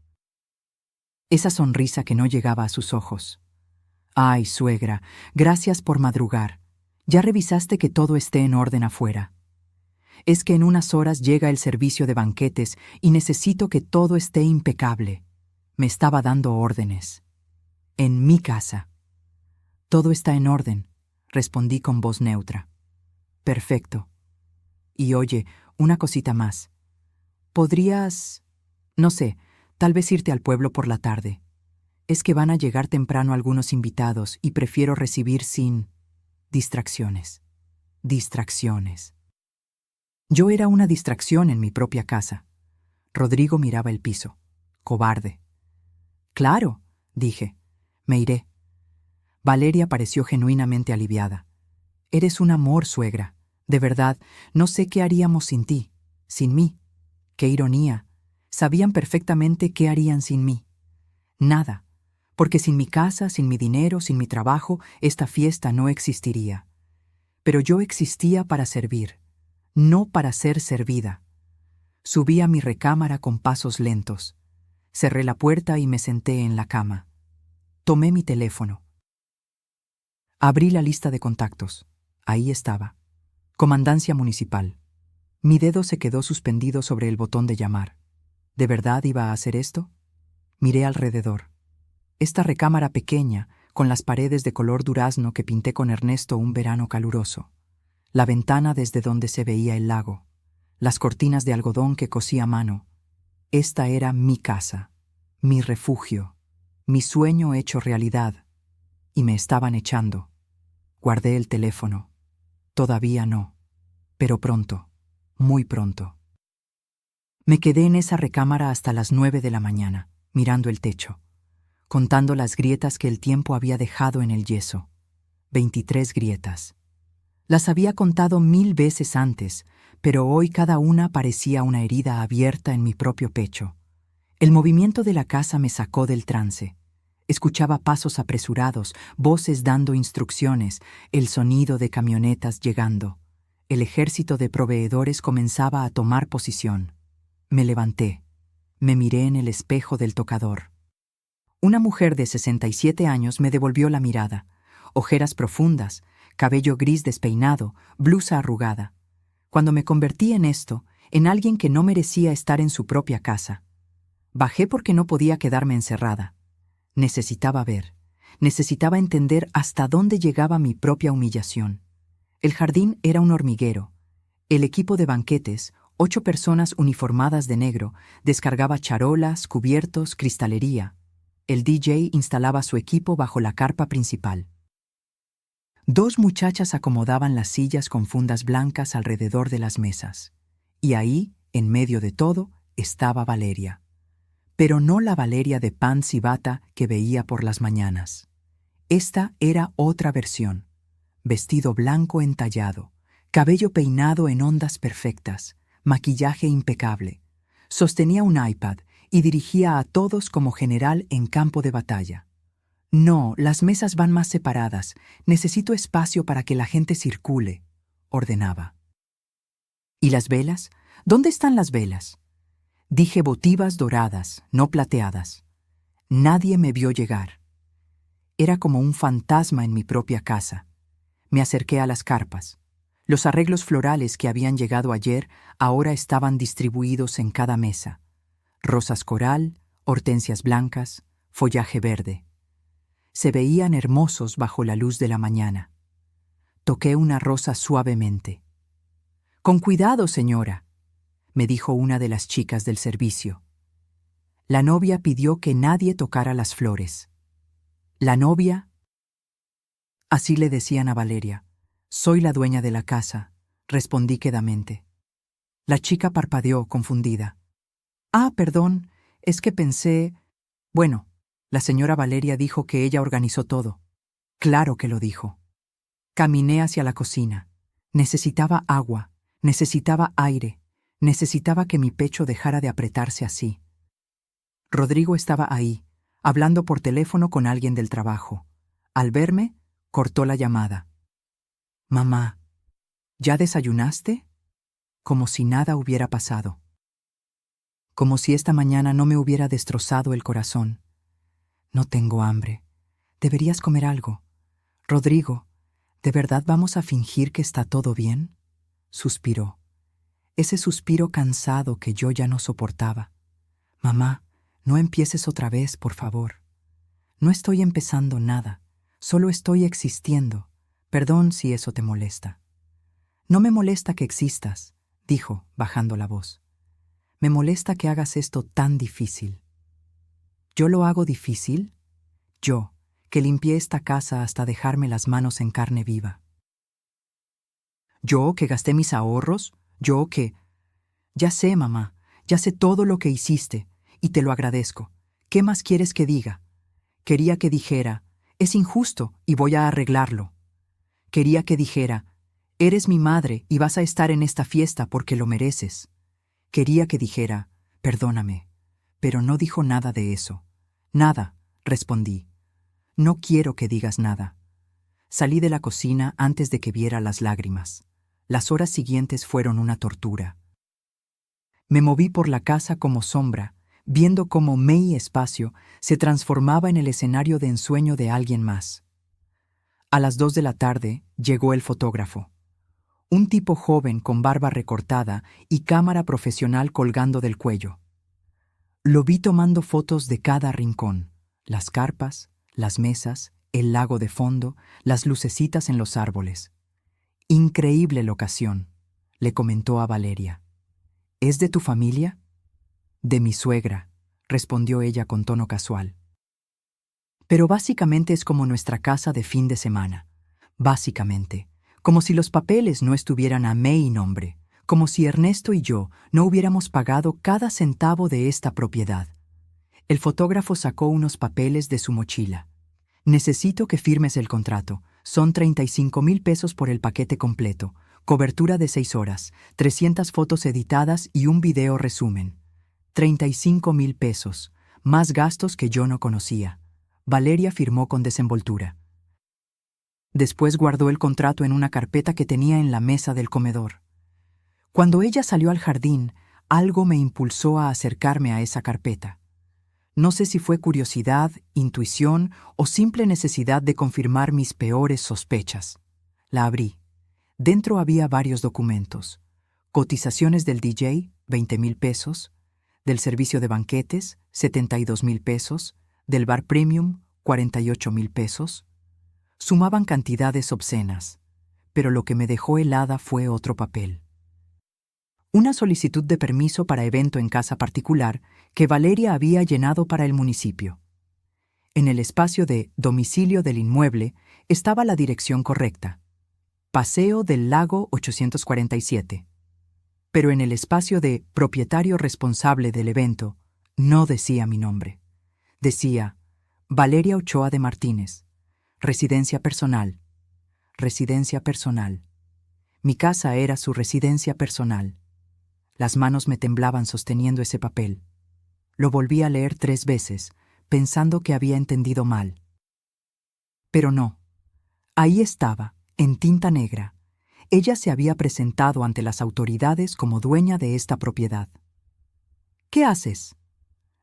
Speaker 1: Esa sonrisa que no llegaba a sus ojos. Ay, suegra, gracias por madrugar. ¿Ya revisaste que todo esté en orden afuera? Es que en unas horas llega el servicio de banquetes y necesito que todo esté impecable. Me estaba dando órdenes. En mi casa. Todo está en orden, respondí con voz neutra. Perfecto. Y oye, una cosita más. ¿Podrías, no sé, tal vez irte al pueblo por la tarde? Es que van a llegar temprano algunos invitados y prefiero recibir sin distracciones. Distracciones. Yo era una distracción en mi propia casa. Rodrigo miraba el piso. Cobarde. Claro, dije. Me iré. Valeria pareció genuinamente aliviada. Eres un amor, suegra. De verdad, no sé qué haríamos sin ti, sin mí. Qué ironía. Sabían perfectamente qué harían sin mí. Nada. Porque sin mi casa, sin mi dinero, sin mi trabajo, esta fiesta no existiría. Pero yo existía para servir, no para ser servida. Subí a mi recámara con pasos lentos. Cerré la puerta y me senté en la cama. Tomé mi teléfono. Abrí la lista de contactos. Ahí estaba. Comandancia Municipal. Mi dedo se quedó suspendido sobre el botón de llamar. ¿De verdad iba a hacer esto? Miré alrededor. Esta recámara pequeña, con las paredes de color durazno que pinté con Ernesto un verano caluroso. La ventana desde donde se veía el lago. Las cortinas de algodón que cosí a mano. Esta era mi casa, mi refugio, mi sueño hecho realidad. Y me estaban echando. Guardé el teléfono. Todavía no. Pero pronto, muy pronto. Me quedé en esa recámara hasta las 9 de la mañana, mirando el techo, contando las grietas que el tiempo había dejado en el yeso. 23 grietas. Las había contado 1000 veces antes, pero hoy cada una parecía una herida abierta en mi propio pecho. El movimiento de la casa me sacó del trance. Escuchaba pasos apresurados, voces dando instrucciones, el sonido de camionetas llegando. El ejército de proveedores comenzaba a tomar posición. Me levanté. Me miré en el espejo del tocador. Una mujer de 67 años me devolvió la mirada. Ojeras profundas, cabello gris despeinado, blusa arrugada. Cuando me convertí en esto, en alguien que no merecía estar en su propia casa. Bajé porque no podía quedarme encerrada. Necesitaba ver. Necesitaba entender hasta dónde llegaba mi propia humillación. El jardín era un hormiguero. El equipo de banquetes, 8 personas uniformadas de negro, descargaba charolas, cubiertos, cristalería. El DJ instalaba su equipo bajo la carpa principal. 2 muchachas acomodaban las sillas con fundas blancas alrededor de las mesas. Y ahí, en medio de todo, estaba Valeria. Pero no la Valeria de pants y bata que veía por las mañanas. Esta era otra versión. Vestido blanco entallado, cabello peinado en ondas perfectas, maquillaje impecable. Sostenía un iPad y dirigía a todos como general en campo de batalla. No, las mesas van más separadas. Necesito espacio para que la gente circule, ordenaba. ¿Y las velas? ¿Dónde están las velas? Dije votivas doradas, no plateadas. Nadie me vio llegar. Era como un fantasma en mi propia casa. Me acerqué a las carpas. Los arreglos florales que habían llegado ayer ahora estaban distribuidos en cada mesa. Rosas coral, hortensias blancas, follaje verde. Se veían hermosos bajo la luz de la mañana. Toqué una rosa suavemente. «Con cuidado, señora», me dijo una de las chicas del servicio. La novia pidió que nadie tocara las flores. La novia... Así le decían a Valeria. «Soy la dueña de la casa», respondí quedamente. La chica parpadeó, confundida. «Ah, perdón, es que pensé... Bueno, la señora Valeria dijo que ella organizó todo». Claro que lo dijo. Caminé hacia la cocina. Necesitaba agua, necesitaba aire, necesitaba que mi pecho dejara de apretarse así. Rodrigo estaba ahí, hablando por teléfono con alguien del trabajo. Al verme, cortó la llamada. «Mamá, ¿ya desayunaste?» Como si nada hubiera pasado. Como si esta mañana no me hubiera destrozado el corazón. «No tengo hambre. Deberías comer algo. Rodrigo, ¿de verdad vamos a fingir que está todo bien?» Suspiró. Ese suspiro cansado que yo ya no soportaba. «Mamá, no empieces otra vez, por favor. No estoy empezando nada. Solo estoy existiendo. Perdón si eso te molesta». «No me molesta que existas», dijo, bajando la voz. «Me molesta que hagas esto tan difícil». «¿Yo lo hago difícil?» Yo, que limpié esta casa hasta dejarme las manos en carne viva. ¿Yo que gasté mis ahorros? ¿Yo que...? Ya sé, mamá, ya sé todo lo que hiciste, y te lo agradezco. ¿Qué más quieres que diga? Quería que dijera, es injusto y voy a arreglarlo. Quería que dijera, eres mi madre y vas a estar en esta fiesta porque lo mereces. Quería que dijera, perdóname, pero no dijo nada de eso. Nada, respondí. No quiero que digas nada. Salí de la cocina antes de que viera las lágrimas. Las horas siguientes fueron una tortura. Me moví por la casa como sombra, viendo cómo mi espacio se transformaba en el escenario de ensueño de alguien más. A las 2 de la tarde llegó el fotógrafo. Un tipo joven con barba recortada y cámara profesional colgando del cuello. Lo vi tomando fotos de cada rincón, las carpas, las mesas, el lago de fondo, las lucecitas en los árboles. «Increíble locación», le comentó a Valeria. «¿Es de tu familia?» «De mi suegra», respondió ella con tono casual. «Pero básicamente es como nuestra casa de fin de semana. Básicamente, como si los papeles no estuvieran a mi nombre, como si Ernesto y yo no hubiéramos pagado cada centavo de esta propiedad». El fotógrafo sacó unos papeles de su mochila. «Necesito que firmes el contrato. Son 35,000 pesos por el paquete completo. Cobertura de 6 horas, 300 fotos editadas y un video resumen. 35,000 pesos, más gastos que yo no conocía». Valeria firmó con desenvoltura. Después guardó el contrato en una carpeta que tenía en la mesa del comedor. Cuando ella salió al jardín, algo me impulsó a acercarme a esa carpeta. No sé si fue curiosidad, intuición o simple necesidad de confirmar mis peores sospechas. La abrí. Dentro había varios documentos. Cotizaciones del DJ, 20,000 pesos. Del servicio de banquetes, 72,000 pesos. Del bar premium, 48,000 pesos. Sumaban cantidades obscenas, pero lo que me dejó helada fue otro papel. Una solicitud de permiso para evento en casa particular que Valeria había llenado para el municipio. En el espacio de domicilio del inmueble estaba la dirección correcta: Paseo del Lago 847. Pero en el espacio de propietario responsable del evento no decía mi nombre. Decía Valeria Ochoa de Martínez. Residencia personal. Residencia personal. Mi casa era su residencia personal. Las manos me temblaban sosteniendo ese papel. Lo volví a leer 3 veces, pensando que había entendido mal. Pero no. Ahí estaba, en tinta negra. Ella se había presentado ante las autoridades como dueña de esta propiedad. ¿Qué haces?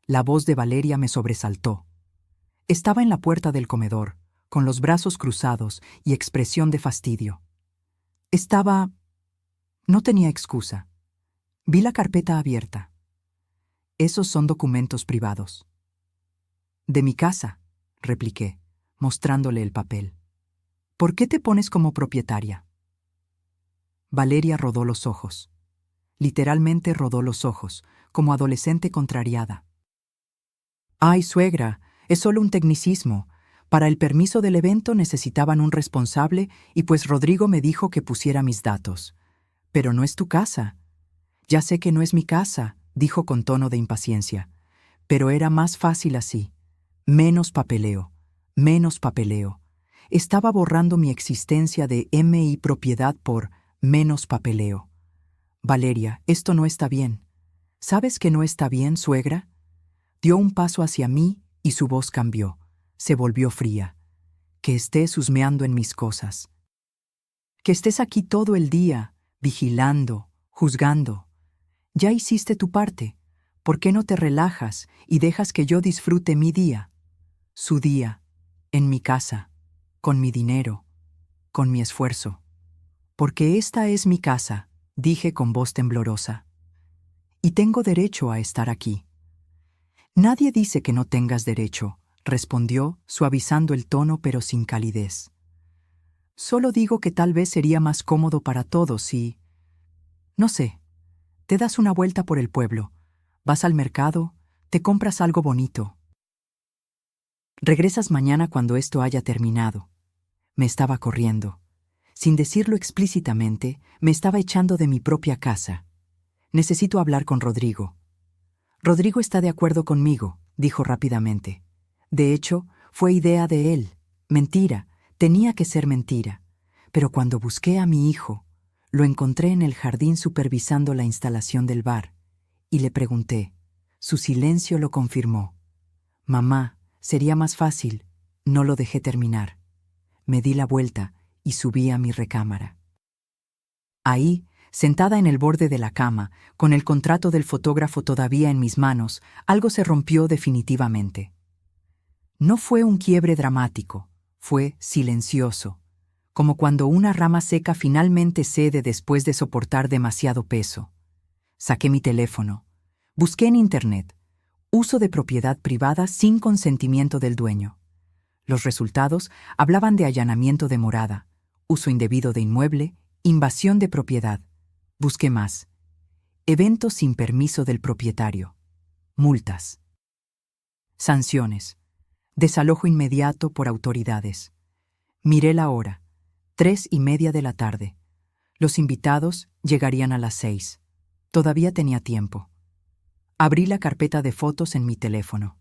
Speaker 1: La voz de Valeria me sobresaltó. Estaba en la puerta del comedor, con los brazos cruzados y expresión de fastidio. No tenía excusa. Vi la carpeta abierta. Esos son documentos privados. De mi casa, repliqué, mostrándole el papel. ¿Por qué te pones como propietaria? Valeria rodó los ojos. Literalmente rodó los ojos, como adolescente contrariada. Ay, suegra, es solo un tecnicismo. Para el permiso del evento necesitaban un responsable y pues Rodrigo me dijo que pusiera mis datos. Pero no es tu casa. Ya sé que no es mi casa, dijo con tono de impaciencia. Pero era más fácil así. Menos papeleo. Menos papeleo. Estaba borrando mi existencia de MI propiedad por menos papeleo. Valeria, esto no está bien. ¿Sabes que no está bien, suegra? Dio un paso hacia mí y su voz cambió. Se volvió fría. Que estés husmeando en mis cosas. Que estés aquí todo el día, vigilando, juzgando. Ya hiciste tu parte. ¿Por qué no te relajas y dejas que yo disfrute mi día? Su día, en mi casa, con mi dinero, con mi esfuerzo. Porque esta es mi casa, dije con voz temblorosa. Y tengo derecho a estar aquí. Nadie dice que no tengas derecho, respondió, suavizando el tono pero sin calidez. Solo digo que tal vez sería más cómodo para todos si... No sé, te das una vuelta por el pueblo, vas al mercado, te compras algo bonito. Regresas mañana cuando esto haya terminado. Me estaba corriendo. Sin decirlo explícitamente, me estaba echando de mi propia casa. Necesito hablar con Rodrigo. Rodrigo está de acuerdo conmigo, dijo rápidamente. De hecho, fue idea de él. Mentira, tenía que ser mentira. Pero cuando busqué a mi hijo, lo encontré en el jardín supervisando la instalación del bar, y le pregunté. Su silencio lo confirmó. Mamá, sería más fácil. No lo dejé terminar. Me di la vuelta y subí a mi recámara. Ahí, sentada en el borde de la cama, con el contrato del fotógrafo todavía en mis manos, algo se rompió definitivamente. No fue un quiebre dramático, fue silencioso, como cuando una rama seca finalmente cede después de soportar demasiado peso. Saqué mi teléfono. Busqué en Internet. Uso de propiedad privada sin consentimiento del dueño. Los resultados hablaban de allanamiento de morada, uso indebido de inmueble, invasión de propiedad. Busqué más. Evento sin permiso del propietario. Multas. Sanciones. Desalojo inmediato por autoridades. Miré la hora. 3:30 de la tarde. Los invitados llegarían a las 6. Todavía tenía tiempo. Abrí la carpeta de fotos en mi teléfono.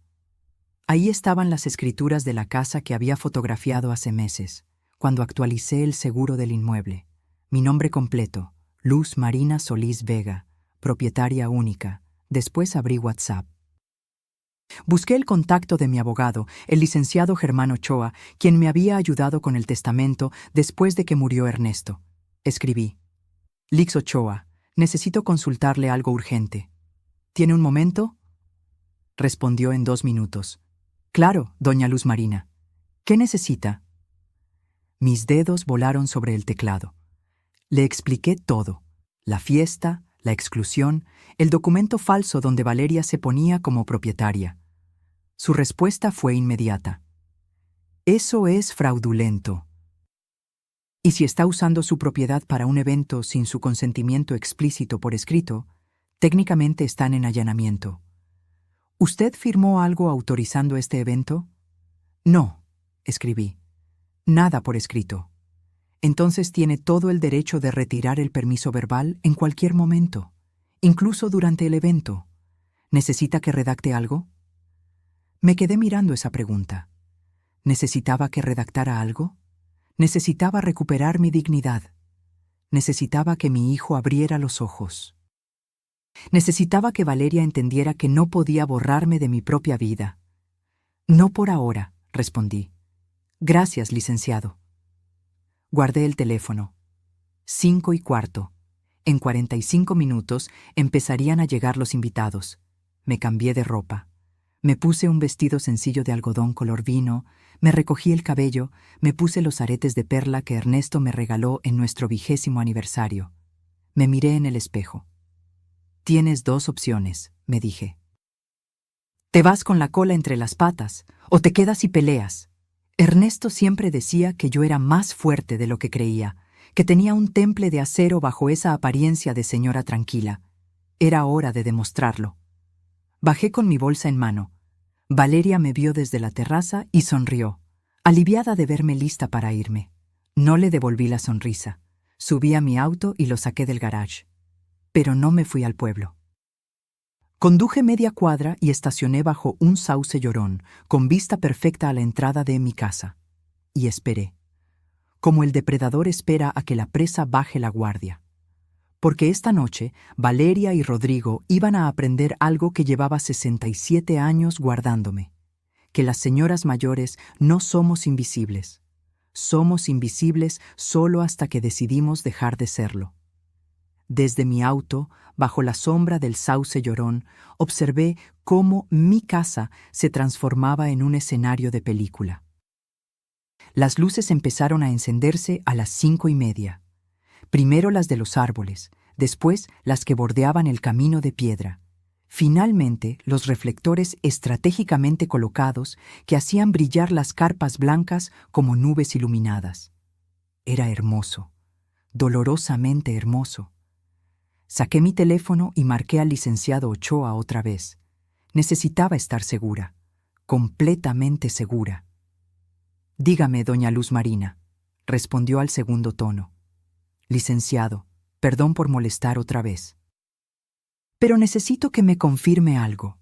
Speaker 1: Ahí estaban las escrituras de la casa que había fotografiado hace meses, cuando actualicé el seguro del inmueble. Mi nombre completo, Luz Marina Solís Vega, propietaria única. Después abrí WhatsApp. Busqué el contacto de mi abogado, el licenciado Germán Ochoa, quien me había ayudado con el testamento después de que murió Ernesto. Escribí: Lix Ochoa, necesito consultarle algo urgente. ¿Tiene un momento? Respondió en 2 minutos. Claro, doña Luz Marina. ¿Qué necesita? Mis dedos volaron sobre el teclado. Le expliqué todo: la fiesta, la exclusión, el documento falso donde Valeria se ponía como propietaria. Su respuesta fue inmediata: eso es fraudulento. Y si está usando su propiedad para un evento sin su consentimiento explícito por escrito, técnicamente están en allanamiento. ¿Usted firmó algo autorizando este evento? No, escribí. Nada por escrito. Entonces tiene todo el derecho de retirar el permiso verbal en cualquier momento, incluso durante el evento. ¿Necesita que redacte algo? Me quedé mirando esa pregunta. ¿Necesitaba que redactara algo? Necesitaba recuperar mi dignidad. Necesitaba que mi hijo abriera los ojos. Necesitaba que Valeria entendiera que no podía borrarme de mi propia vida. No por ahora, respondí. Gracias, licenciado. Guardé el teléfono. 5:15. En 45 minutos empezarían a llegar los invitados. Me cambié de ropa. Me puse un vestido sencillo de algodón color vino, me recogí el cabello, me puse los aretes de perla que Ernesto me regaló en nuestro 20º aniversario. Me miré en el espejo. Tienes 2 opciones, me dije. Te vas con la cola entre las patas, o te quedas y peleas. Ernesto siempre decía que yo era más fuerte de lo que creía, que tenía un temple de acero bajo esa apariencia de señora tranquila. Era hora de demostrarlo. Bajé con mi bolsa en mano. Valeria me vio desde la terraza y sonrió, aliviada de verme lista para irme. No le devolví la sonrisa. Subí a mi auto y lo saqué del garage. Pero no me fui al pueblo. Conduje media cuadra y estacioné bajo un sauce llorón, con vista perfecta a la entrada de mi casa. Y esperé, como el depredador espera a que la presa baje la guardia. Porque esta noche Valeria y Rodrigo iban a aprender algo que llevaba 67 años guardándome: que las señoras mayores no somos invisibles. Somos invisibles solo hasta que decidimos dejar de serlo. Desde mi auto, bajo la sombra del sauce llorón, observé cómo mi casa se transformaba en un escenario de película. Las luces empezaron a encenderse a las 5:30. Primero las de los árboles, después las que bordeaban el camino de piedra. Finalmente, los reflectores estratégicamente colocados que hacían brillar las carpas blancas como nubes iluminadas. Era hermoso, dolorosamente hermoso. Saqué mi teléfono y marqué al licenciado Ochoa otra vez. Necesitaba estar segura, completamente segura. Dígame, doña Luz Marina, respondió al segundo tono. Licenciado, perdón por molestar otra vez. Pero necesito que me confirme algo.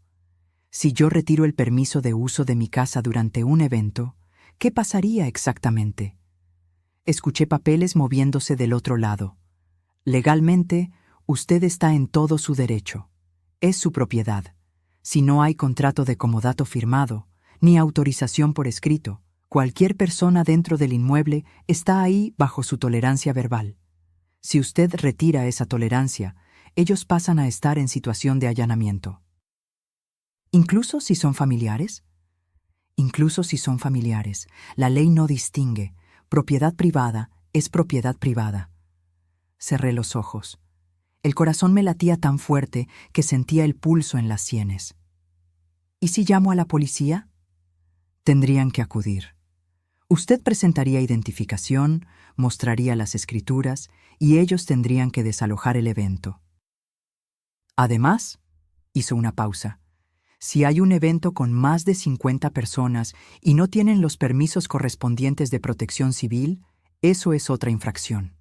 Speaker 1: Si yo retiro el permiso de uso de mi casa durante un evento, ¿qué pasaría exactamente? Escuché papeles moviéndose del otro lado. Legalmente, usted está en todo su derecho. Es su propiedad. Si no hay contrato de comodato firmado, ni autorización por escrito, cualquier persona dentro del inmueble está ahí bajo su tolerancia verbal. Si usted retira esa tolerancia, ellos pasan a estar en situación de allanamiento. ¿Incluso si son familiares? Incluso si son familiares, la ley no distingue. Propiedad privada es propiedad privada. Cerré los ojos. El corazón me latía tan fuerte que sentía el pulso en las sienes. ¿Y si llamo a la policía? Tendrían que acudir. Usted presentaría identificación, mostraría las escrituras y ellos tendrían que desalojar el evento. Además, hizo una pausa. Si hay un evento con más de 50 personas y no tienen los permisos correspondientes de protección civil, eso es otra infracción.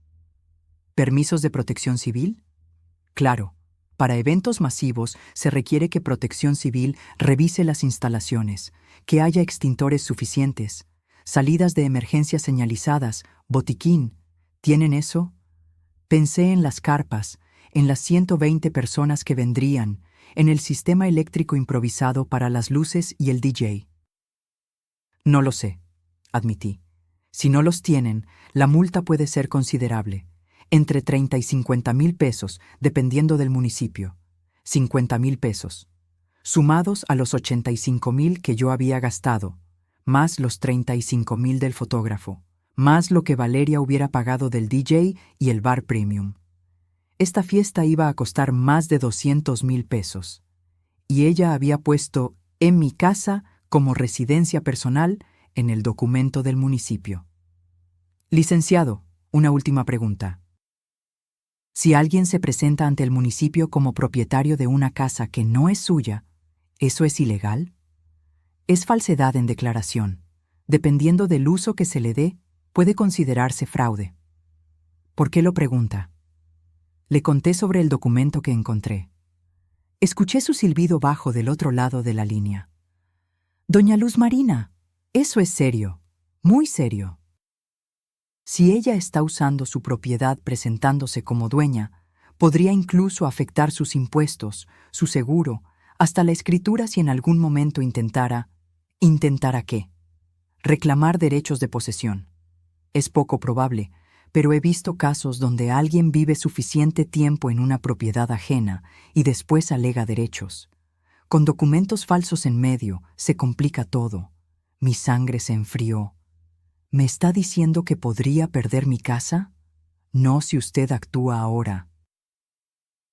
Speaker 1: ¿Permisos de protección civil? Claro, para eventos masivos se requiere que Protección Civil revise las instalaciones, que haya extintores suficientes, salidas de emergencia señalizadas, botiquín. ¿Tienen eso? Pensé en las carpas, en las 120 personas que vendrían, en el sistema eléctrico improvisado para las luces y el DJ. No lo sé, admití. Si no los tienen, la multa puede ser considerable, entre 30 y 50,000 pesos, dependiendo del municipio. 50,000 pesos, sumados a los 85,000 que yo había gastado, más los 35,000 del fotógrafo, más lo que Valeria hubiera pagado del DJ y el bar premium. Esta fiesta iba a costar más de 200,000 pesos, y ella había puesto en mi casa como residencia personal en el documento del municipio. Licenciado, una última pregunta. Si alguien se presenta ante el municipio como propietario de una casa que no es suya, ¿eso es ilegal? Es falsedad en declaración. Dependiendo del uso que se le dé, puede considerarse fraude. ¿Por qué lo pregunta? Le conté sobre el documento que encontré. Escuché su silbido bajo del otro lado de la línea. Doña Luz Marina, eso es serio, muy serio. Si ella está usando su propiedad presentándose como dueña, podría incluso afectar sus impuestos, su seguro, hasta la escritura si en algún momento intentara ¿qué? Reclamar derechos de posesión. Es poco probable, pero he visto casos donde alguien vive suficiente tiempo en una propiedad ajena y después alega derechos. Con documentos falsos en medio, se complica todo. Mi sangre se enfrió. ¿Me está diciendo que podría perder mi casa? No si usted actúa ahora.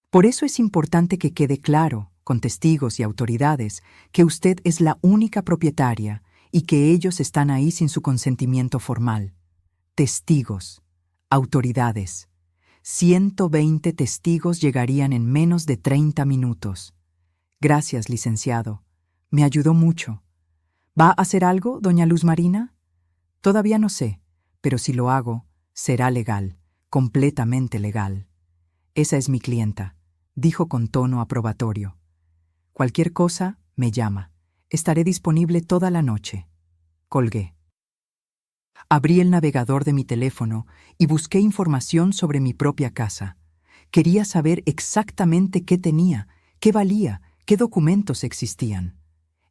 Speaker 1: Por eso es importante que quede claro, con testigos y autoridades, que usted es la única propietaria y que ellos están ahí sin su consentimiento formal. Testigos, autoridades. 120 testigos llegarían en menos de 30 minutos. Gracias, licenciado. Me ayudó mucho. ¿Va a hacer algo, doña Luz Marina? Todavía no sé, pero si lo hago, será legal, completamente legal. Esa es mi clienta, dijo con tono aprobatorio. Cualquier cosa, me llama. Estaré disponible toda la noche. Colgué. Abrí el navegador de mi teléfono y busqué información sobre mi propia casa. Quería saber exactamente qué tenía, qué valía, qué documentos existían.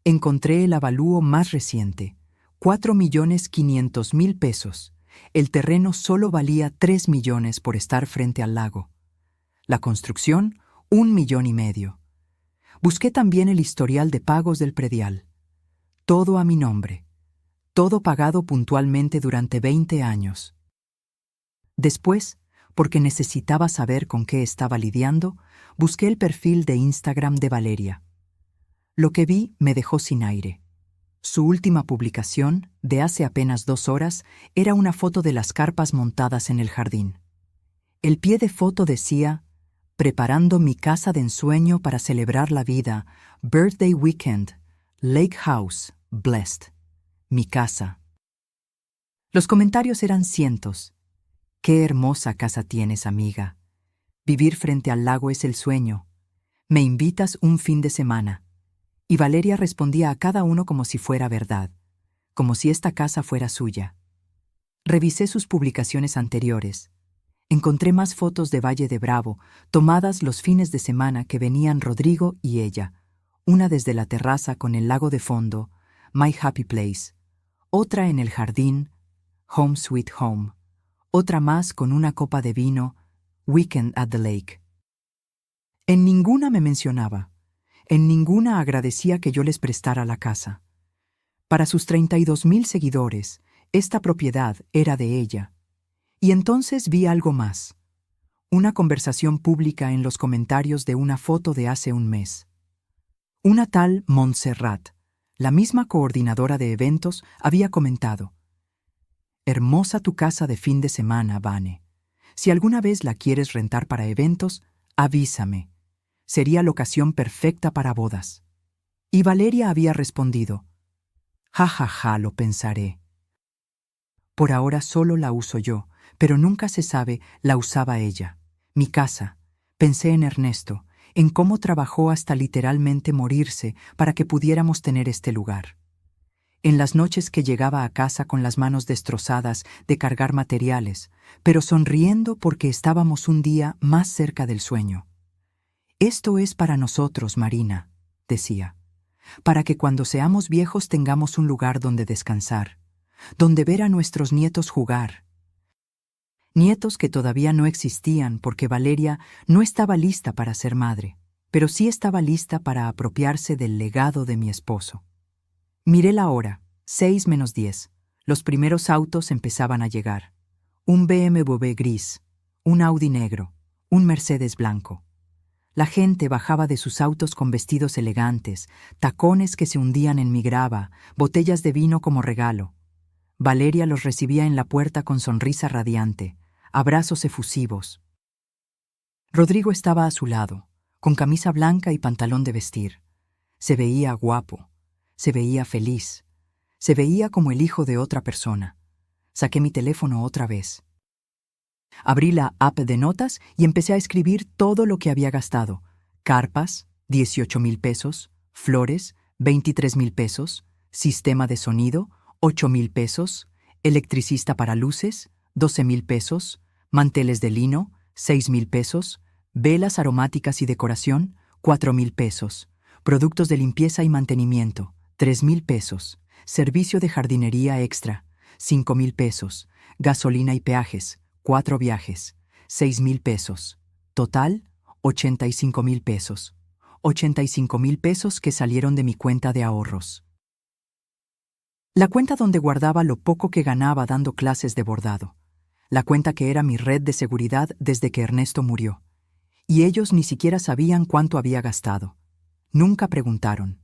Speaker 1: Encontré el avalúo más reciente, 4,500,000 pesos. El terreno solo valía 3 millones por estar frente al lago. La construcción, 1,5 millones. Busqué también el historial de pagos del predial. Todo a mi nombre. Todo pagado puntualmente durante 20 años. Después, porque necesitaba saber con qué estaba lidiando, busqué el perfil de Instagram de Valeria. Lo que vi me dejó sin aire. Su última publicación, de hace apenas 2 horas, era una foto de las carpas montadas en el jardín. El pie de foto decía: preparando mi casa de ensueño para celebrar la vida, Birthday Weekend, Lake House, Blessed. Mi casa. Los comentarios eran cientos. Qué hermosa casa tienes, amiga. Vivir frente al lago es el sueño. ¿Me invitas un fin de semana? Y Valeria respondía a cada uno como si fuera verdad, como si esta casa fuera suya. Revisé sus publicaciones anteriores. Encontré más fotos de Valle de Bravo, tomadas los fines de semana que venían Rodrigo y ella, una desde la terraza con el lago de fondo, My Happy Place, otra en el jardín, Home Sweet Home, otra más con una copa de vino, Weekend at the Lake. En ninguna me mencionaba. En ninguna agradecía que yo les prestara la casa. Para sus 32,000 seguidores, esta propiedad era de ella. Y entonces vi algo más. Una conversación pública en los comentarios de una foto de hace un mes. Una tal Montserrat, la misma coordinadora de eventos, había comentado: hermosa tu casa de fin de semana, Vane. Si alguna vez la quieres rentar para eventos, avísame. Sería la ocasión perfecta para bodas. Y Valeria había respondido: ja, ja, ja, lo pensaré. Por ahora solo la uso yo, pero nunca se sabe, la usaba ella. Mi casa. Pensé en Ernesto, en cómo trabajó hasta literalmente morirse para que pudiéramos tener este lugar. En las noches que llegaba a casa con las manos destrozadas de cargar materiales, pero sonriendo porque estábamos un día más cerca del sueño. Esto es para nosotros, Marina, decía, para que cuando seamos viejos tengamos un lugar donde descansar, donde ver a nuestros nietos jugar. Nietos que todavía no existían porque Valeria no estaba lista para ser madre, pero sí estaba lista para apropiarse del legado de mi esposo. Miré la hora, 6:10. Los primeros autos empezaban a llegar. Un BMW gris, un Audi negro, un Mercedes blanco. La gente bajaba de sus autos con vestidos elegantes, tacones que se hundían en mi grava, botellas de vino como regalo. Valeria los recibía en la puerta con sonrisa radiante, abrazos efusivos. Rodrigo estaba a su lado, con camisa blanca y pantalón de vestir. Se veía guapo, se veía feliz, se veía como el hijo de otra persona. Saqué mi teléfono otra vez. Abrí la app de notas y empecé a escribir todo lo que había gastado. Carpas, 18,000 pesos, flores, 23,000 pesos, sistema de sonido, 8,000 pesos, electricista para luces, 12,000 pesos, manteles de lino, 6,000 pesos, velas aromáticas y decoración, 4,000 pesos, productos de limpieza y mantenimiento, 3,000 pesos, servicio de jardinería extra, 5,000 pesos, gasolina y peajes, 4 viajes, 6,000 pesos. Total, 85,000 pesos. 85,000 pesos que salieron de mi cuenta de ahorros. La cuenta donde guardaba lo poco que ganaba dando clases de bordado. La cuenta que era mi red de seguridad desde que Ernesto murió. Y ellos ni siquiera sabían cuánto había gastado. Nunca preguntaron.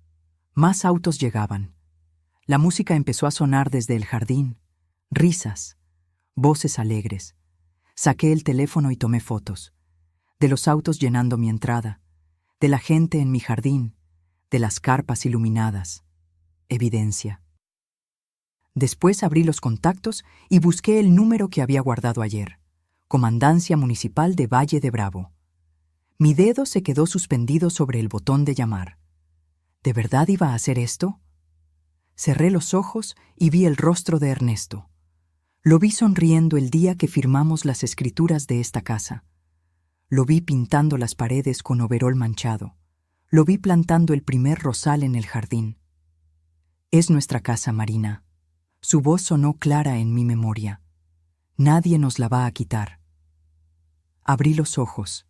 Speaker 1: Más autos llegaban. La música empezó a sonar desde el jardín. Risas. Voces alegres. Saqué el teléfono y tomé fotos. De los autos llenando mi entrada. De la gente en mi jardín. De las carpas iluminadas. Evidencia. Después abrí los contactos y busqué el número que había guardado ayer. Comandancia Municipal de Valle de Bravo. Mi dedo se quedó suspendido sobre el botón de llamar. ¿De verdad iba a hacer esto? Cerré los ojos y vi el rostro de Ernesto. Lo vi sonriendo el día que firmamos las escrituras de esta casa. Lo vi pintando las paredes con overol manchado. Lo vi plantando el primer rosal en el jardín. Es nuestra casa, Marina. Su voz sonó clara en mi memoria. Nadie nos la va a quitar. Abrí los ojos.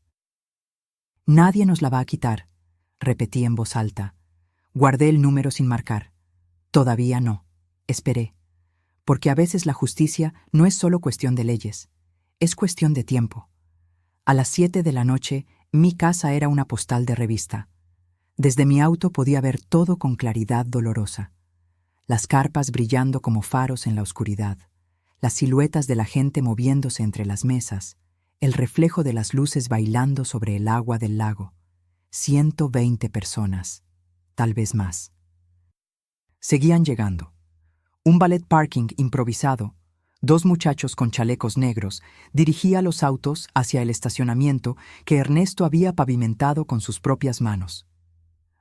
Speaker 1: Nadie nos la va a quitar, repetí en voz alta. Guardé el número sin marcar. Todavía no. Esperé. Porque a veces la justicia no es solo cuestión de leyes, es cuestión de tiempo. A las 7 de la noche, mi casa era una postal de revista. Desde mi auto podía ver todo con claridad dolorosa. Las carpas brillando como faros en la oscuridad, las siluetas de la gente moviéndose entre las mesas, el reflejo de las luces bailando sobre el agua del lago. 120 personas, tal vez más. Seguían llegando. Un ballet parking improvisado, 2 muchachos con chalecos negros, dirigía los autos hacia el estacionamiento que Ernesto había pavimentado con sus propias manos.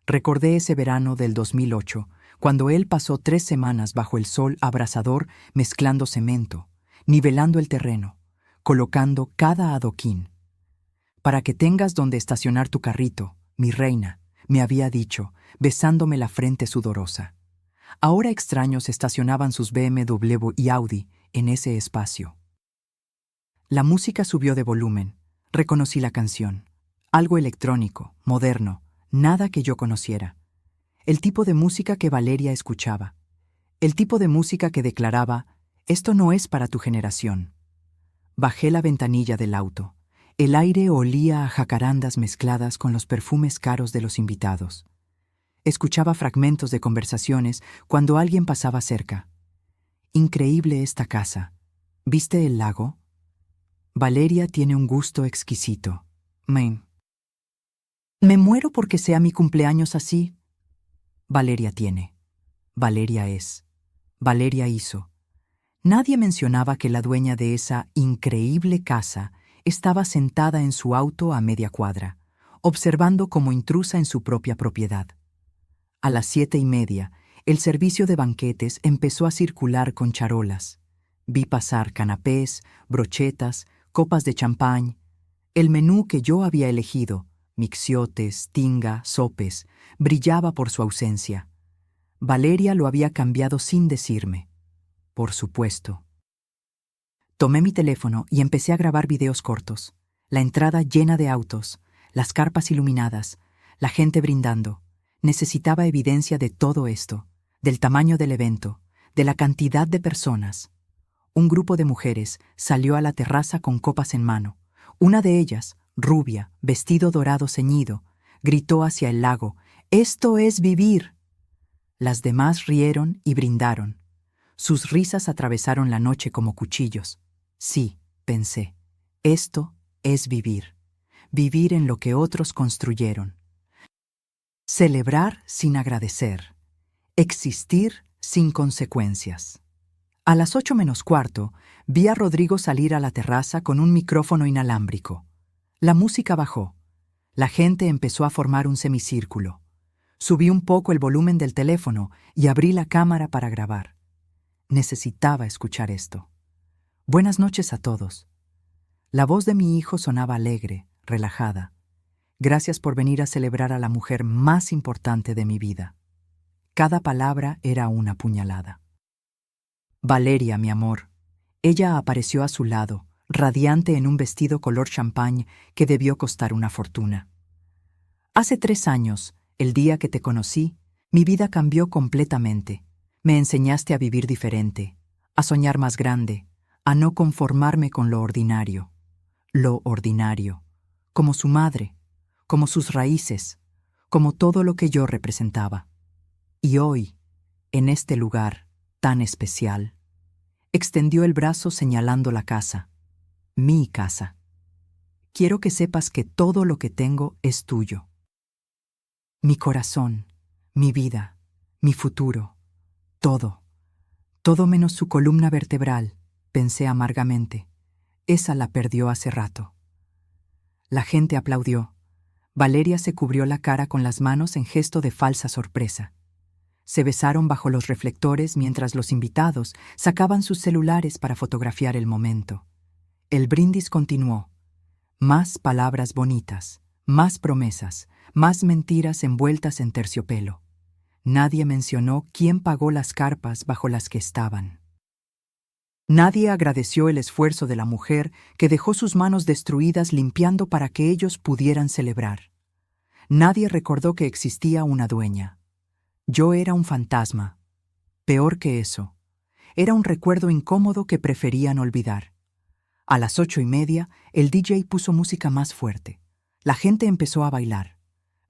Speaker 1: Recordé ese verano del 2008, cuando él pasó 3 semanas bajo el sol abrasador mezclando cemento, nivelando el terreno, colocando cada adoquín. Para que tengas donde estacionar tu carrito, mi reina, me había dicho, besándome la frente sudorosa. Ahora extraños estacionaban sus BMW y Audi en ese espacio. La música subió de volumen. Reconocí la canción. Algo electrónico, moderno, nada que yo conociera. El tipo de música que Valeria escuchaba. El tipo de música que declaraba, esto no es para tu generación. Bajé la ventanilla del auto. El aire olía a jacarandas mezcladas con los perfumes caros de los invitados. Escuchaba fragmentos de conversaciones cuando alguien pasaba cerca. Increíble esta casa. ¿Viste el lago? Valeria tiene un gusto exquisito. Me muero porque sea mi cumpleaños así. Valeria tiene. Valeria es. Valeria hizo. Nadie mencionaba que la dueña de esa increíble casa estaba sentada en su auto a media cuadra, observando como intrusa en su propia propiedad. A las 7:30, el servicio de banquetes empezó a circular con charolas. Vi pasar canapés, brochetas, copas de champán. El menú que yo había elegido, mixiotes, tinga, sopes, brillaba por su ausencia. Valeria lo había cambiado sin decirme. Por supuesto. Tomé mi teléfono y empecé a grabar videos cortos. La entrada llena de autos, las carpas iluminadas, la gente brindando. Necesitaba evidencia de todo esto, del tamaño del evento, de la cantidad de personas. Un grupo de mujeres salió a la terraza con copas en mano. Una de ellas, rubia, vestido dorado ceñido, gritó hacia el lago: «¡Esto es vivir!». Las demás rieron y brindaron. Sus risas atravesaron la noche como cuchillos. Sí, pensé, esto es vivir. Vivir en lo que otros construyeron. Celebrar sin agradecer. Existir sin consecuencias. A las 8:45 vi a Rodrigo salir a la terraza con un micrófono inalámbrico. La música bajó. La gente empezó a formar un semicírculo. Subí un poco el volumen del teléfono y abrí la cámara para grabar. Necesitaba escuchar esto. Buenas noches a todos. La voz de mi hijo sonaba alegre, relajada. Gracias por venir a celebrar a la mujer más importante de mi vida. Cada palabra era una puñalada. Valeria, mi amor. Ella apareció a su lado, radiante en un vestido color champán que debió costar una fortuna. Hace 3 años, el día que te conocí, mi vida cambió completamente. Me enseñaste a vivir diferente, a soñar más grande, a no conformarme con lo ordinario, como su madre, como sus raíces, como todo lo que yo representaba. Y hoy, en este lugar tan especial, extendió el brazo señalando la casa, mi casa. Quiero que sepas que todo lo que tengo es tuyo. Mi corazón, mi vida, mi futuro, todo menos su columna vertebral, pensé amargamente. Esa la perdió hace rato. La gente aplaudió. Valeria se cubrió la cara con las manos en gesto de falsa sorpresa. Se besaron bajo los reflectores mientras los invitados sacaban sus celulares para fotografiar el momento. El brindis continuó. Más palabras bonitas, más promesas, más mentiras envueltas en terciopelo. Nadie mencionó quién pagó las carpas bajo las que estaban. Nadie agradeció el esfuerzo de la mujer que dejó sus manos destruidas limpiando para que ellos pudieran celebrar. Nadie recordó que existía una dueña. Yo era un fantasma. Peor que eso. Era un recuerdo incómodo que preferían olvidar. A las 8:30, el DJ puso música más fuerte. La gente empezó a bailar.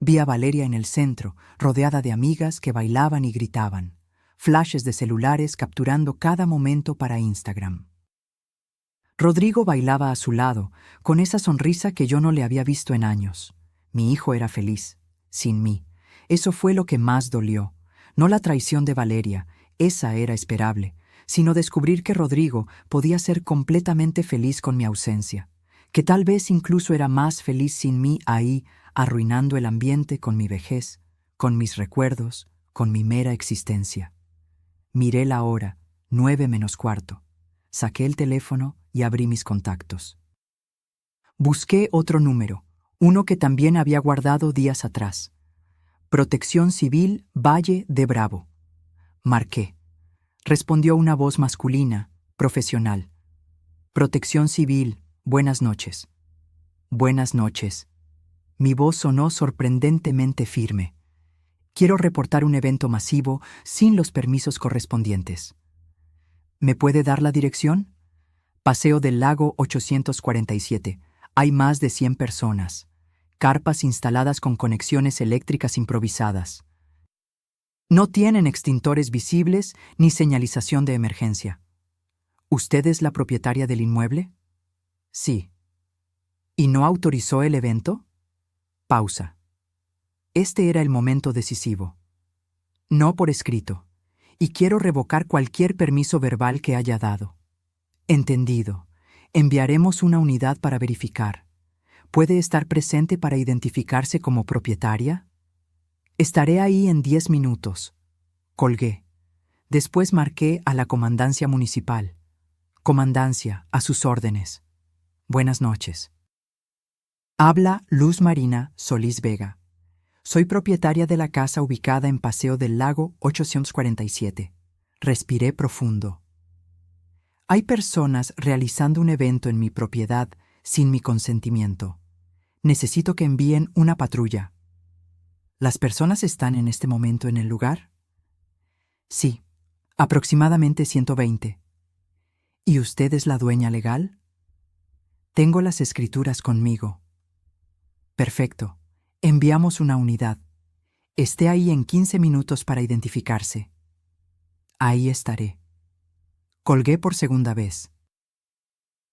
Speaker 1: Vi a Valeria en el centro, rodeada de amigas que bailaban y gritaban. Flashes de celulares capturando cada momento para Instagram. Rodrigo bailaba a su lado, con esa sonrisa que yo no le había visto en años. Mi hijo era feliz, sin mí. Eso fue lo que más dolió. No la traición de Valeria, esa era esperable, sino descubrir que Rodrigo podía ser completamente feliz con mi ausencia, que tal vez incluso era más feliz sin mí ahí, arruinando el ambiente con mi vejez, con mis recuerdos, con mi mera existencia. Miré la hora, 9:45. Saqué el teléfono y abrí mis contactos. Busqué otro número, uno que también había guardado días atrás. Protección Civil Valle de Bravo. Marqué. Respondió una voz masculina, profesional. Protección Civil, buenas noches. Buenas noches. Mi voz sonó sorprendentemente firme. Quiero reportar un evento masivo sin los permisos correspondientes. ¿Me puede dar la dirección? Paseo del Lago 847. Hay más de 100 personas. Carpas instaladas con conexiones eléctricas improvisadas. No tienen extintores visibles ni señalización de emergencia. ¿Usted es la propietaria del inmueble? Sí. ¿Y no autorizó el evento? Pausa. Este era el momento decisivo. No por escrito, y quiero revocar cualquier permiso verbal que haya dado. Entendido. Enviaremos una unidad para verificar. ¿Puede estar presente para identificarse como propietaria? Estaré ahí en 10 minutos. Colgué. Después marqué a la comandancia municipal. Comandancia, a sus órdenes. Buenas noches. Habla Luz Marina Solís Vega. Soy propietaria de la casa ubicada en Paseo del Lago 847. Respiré profundo. Hay personas realizando un evento en mi propiedad sin mi consentimiento. Necesito que envíen una patrulla. ¿Las personas están en este momento en el lugar? Sí, aproximadamente 120. ¿Y usted es la dueña legal? Tengo las escrituras conmigo. Perfecto. Enviamos una unidad. Esté ahí en 15 minutos para identificarse. Ahí estaré. Colgué por segunda vez.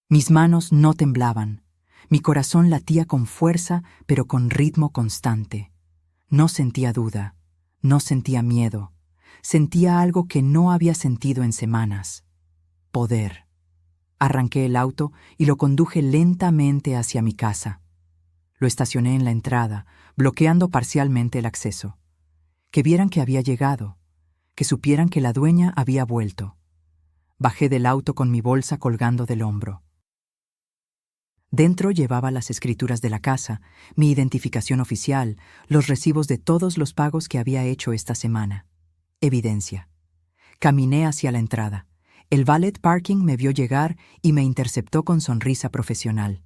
Speaker 1: Mis manos no temblaban. Mi corazón latía con fuerza, pero con ritmo constante. No sentía duda. No sentía miedo. Sentía algo que no había sentido en semanas. Poder. Arranqué el auto y lo conduje lentamente hacia mi casa. Lo estacioné en la entrada, bloqueando parcialmente el acceso. Que vieran que había llegado, que supieran que la dueña había vuelto. Bajé del auto con mi bolsa colgando del hombro. Dentro llevaba las escrituras de la casa, mi identificación oficial, los recibos de todos los pagos que había hecho esta semana. Evidencia. Caminé hacia la entrada. El valet parking me vio llegar y me interceptó con sonrisa profesional.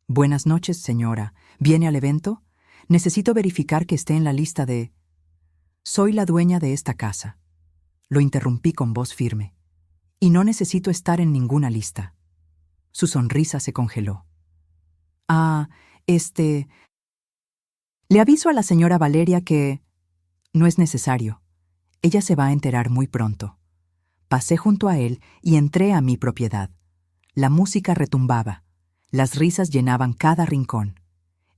Speaker 1: Buenas noches, señora. ¿Viene al evento? Necesito verificar que esté en la lista de... Soy la dueña de esta casa. Lo interrumpí con voz firme. Y no necesito estar en ninguna lista. Su sonrisa se congeló. Le aviso a la señora Valeria que... No es necesario. Ella se va a enterar muy pronto. Pasé junto a él y entré a mi propiedad. La música retumbaba. Las risas llenaban cada rincón.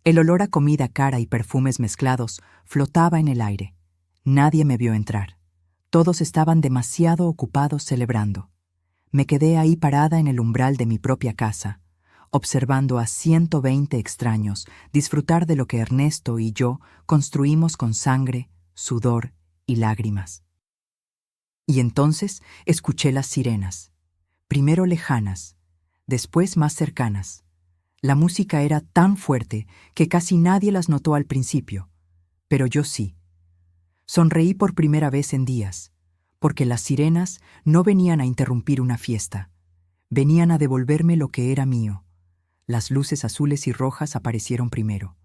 Speaker 1: El olor a comida cara y perfumes mezclados flotaba en el aire. Nadie me vio entrar. Todos estaban demasiado ocupados celebrando. Me quedé ahí parada en el umbral de mi propia casa, observando a 120 extraños disfrutar de lo que Ernesto y yo construimos con sangre, sudor y lágrimas. Y entonces escuché las sirenas, primero lejanas, después más cercanas. La música era tan fuerte que casi nadie las notó al principio, pero yo sí. Sonreí por primera vez en días, porque las sirenas no venían a interrumpir una fiesta, venían a devolverme lo que era mío. Las luces azules y rojas aparecieron primero.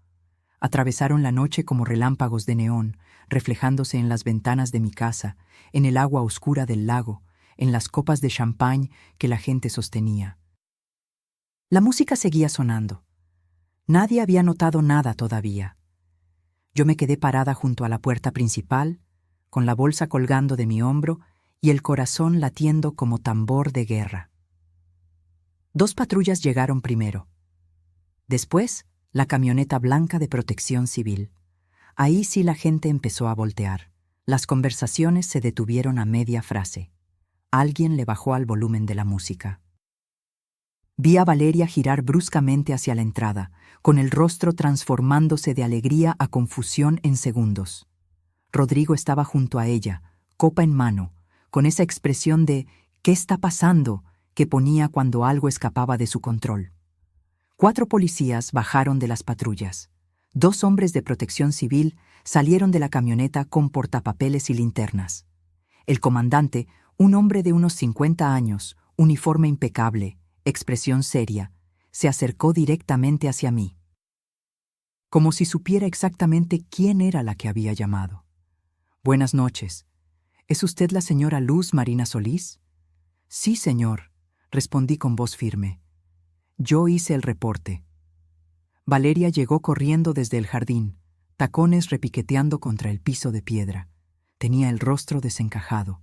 Speaker 1: Atravesaron la noche como relámpagos de neón, reflejándose en las ventanas de mi casa, en el agua oscura del lago, en las copas de champán que la gente sostenía. La música seguía sonando. Nadie había notado nada todavía. Yo me quedé parada junto a la puerta principal, con la bolsa colgando de mi hombro y el corazón latiendo como tambor de guerra. 2 patrullas llegaron primero. Después, la camioneta blanca de Protección Civil. Ahí sí la gente empezó a voltear. Las conversaciones se detuvieron a media frase. Alguien le bajó al volumen de la música. Vi a Valeria girar bruscamente hacia la entrada, con el rostro transformándose de alegría a confusión en segundos. Rodrigo estaba junto a ella, copa en mano, con esa expresión de «¿Qué está pasando?» que ponía cuando algo escapaba de su control. 4 policías bajaron de las patrullas. 2 hombres de Protección Civil salieron de la camioneta con portapapeles y linternas. El comandante, un hombre de unos 50 años, uniforme impecable, expresión seria, se acercó directamente hacia mí, como si supiera exactamente quién era la que había llamado. «Buenas noches. ¿Es usted la señora Luz Marina Solís?» «Sí, señor», respondí con voz firme. Yo hice el reporte. Valeria llegó corriendo desde el jardín, tacones repiqueteando contra el piso de piedra. Tenía el rostro desencajado.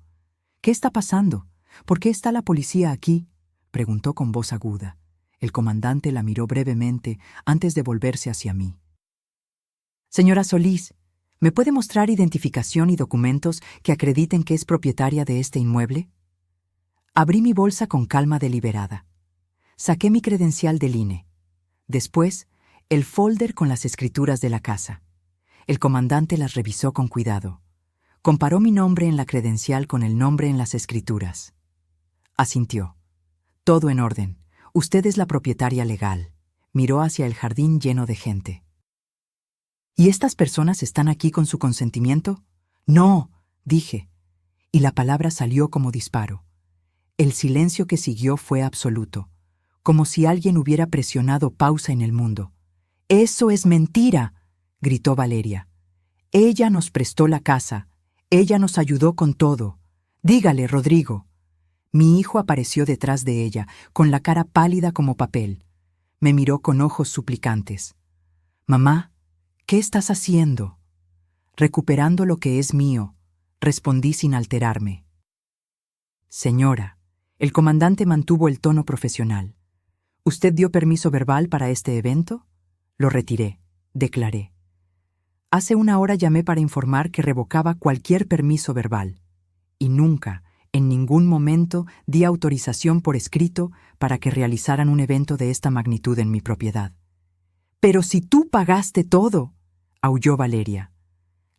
Speaker 1: «¿Qué está pasando? ¿Por qué está la policía aquí?», preguntó con voz aguda. El comandante la miró brevemente antes de volverse hacia mí. «Señora Solís, ¿me puede mostrar identificación y documentos que acrediten que es propietaria de este inmueble?» Abrí mi bolsa con calma deliberada. Saqué mi credencial del INE. Después, el folder con las escrituras de la casa. El comandante las revisó con cuidado. Comparó mi nombre en la credencial con el nombre en las escrituras. Asintió. «Todo en orden. Usted es la propietaria legal. Miró hacia el jardín lleno de gente. ¿Y estas personas están aquí con su consentimiento? No, dije, y la palabra salió como disparo. El silencio que siguió fue absoluto, como si alguien hubiera presionado pausa en el mundo. «¡Eso es mentira!», gritó Valeria. «Ella nos prestó la casa. Ella nos ayudó con todo. Dígale, Rodrigo». Mi hijo apareció detrás de ella, con la cara pálida como papel. Me miró con ojos suplicantes. «Mamá, ¿qué estás haciendo?» «Recuperando lo que es mío», respondí sin alterarme. «Señora», el comandante mantuvo el tono profesional. «¿Usted dio permiso verbal para este evento?» «Lo retiré», declaré. «Hace una hora llamé para informar que revocaba cualquier permiso verbal. Y nunca, en ningún momento, di autorización por escrito para que realizaran un evento de esta magnitud en mi propiedad». «Pero si tú pagaste todo», aulló Valeria.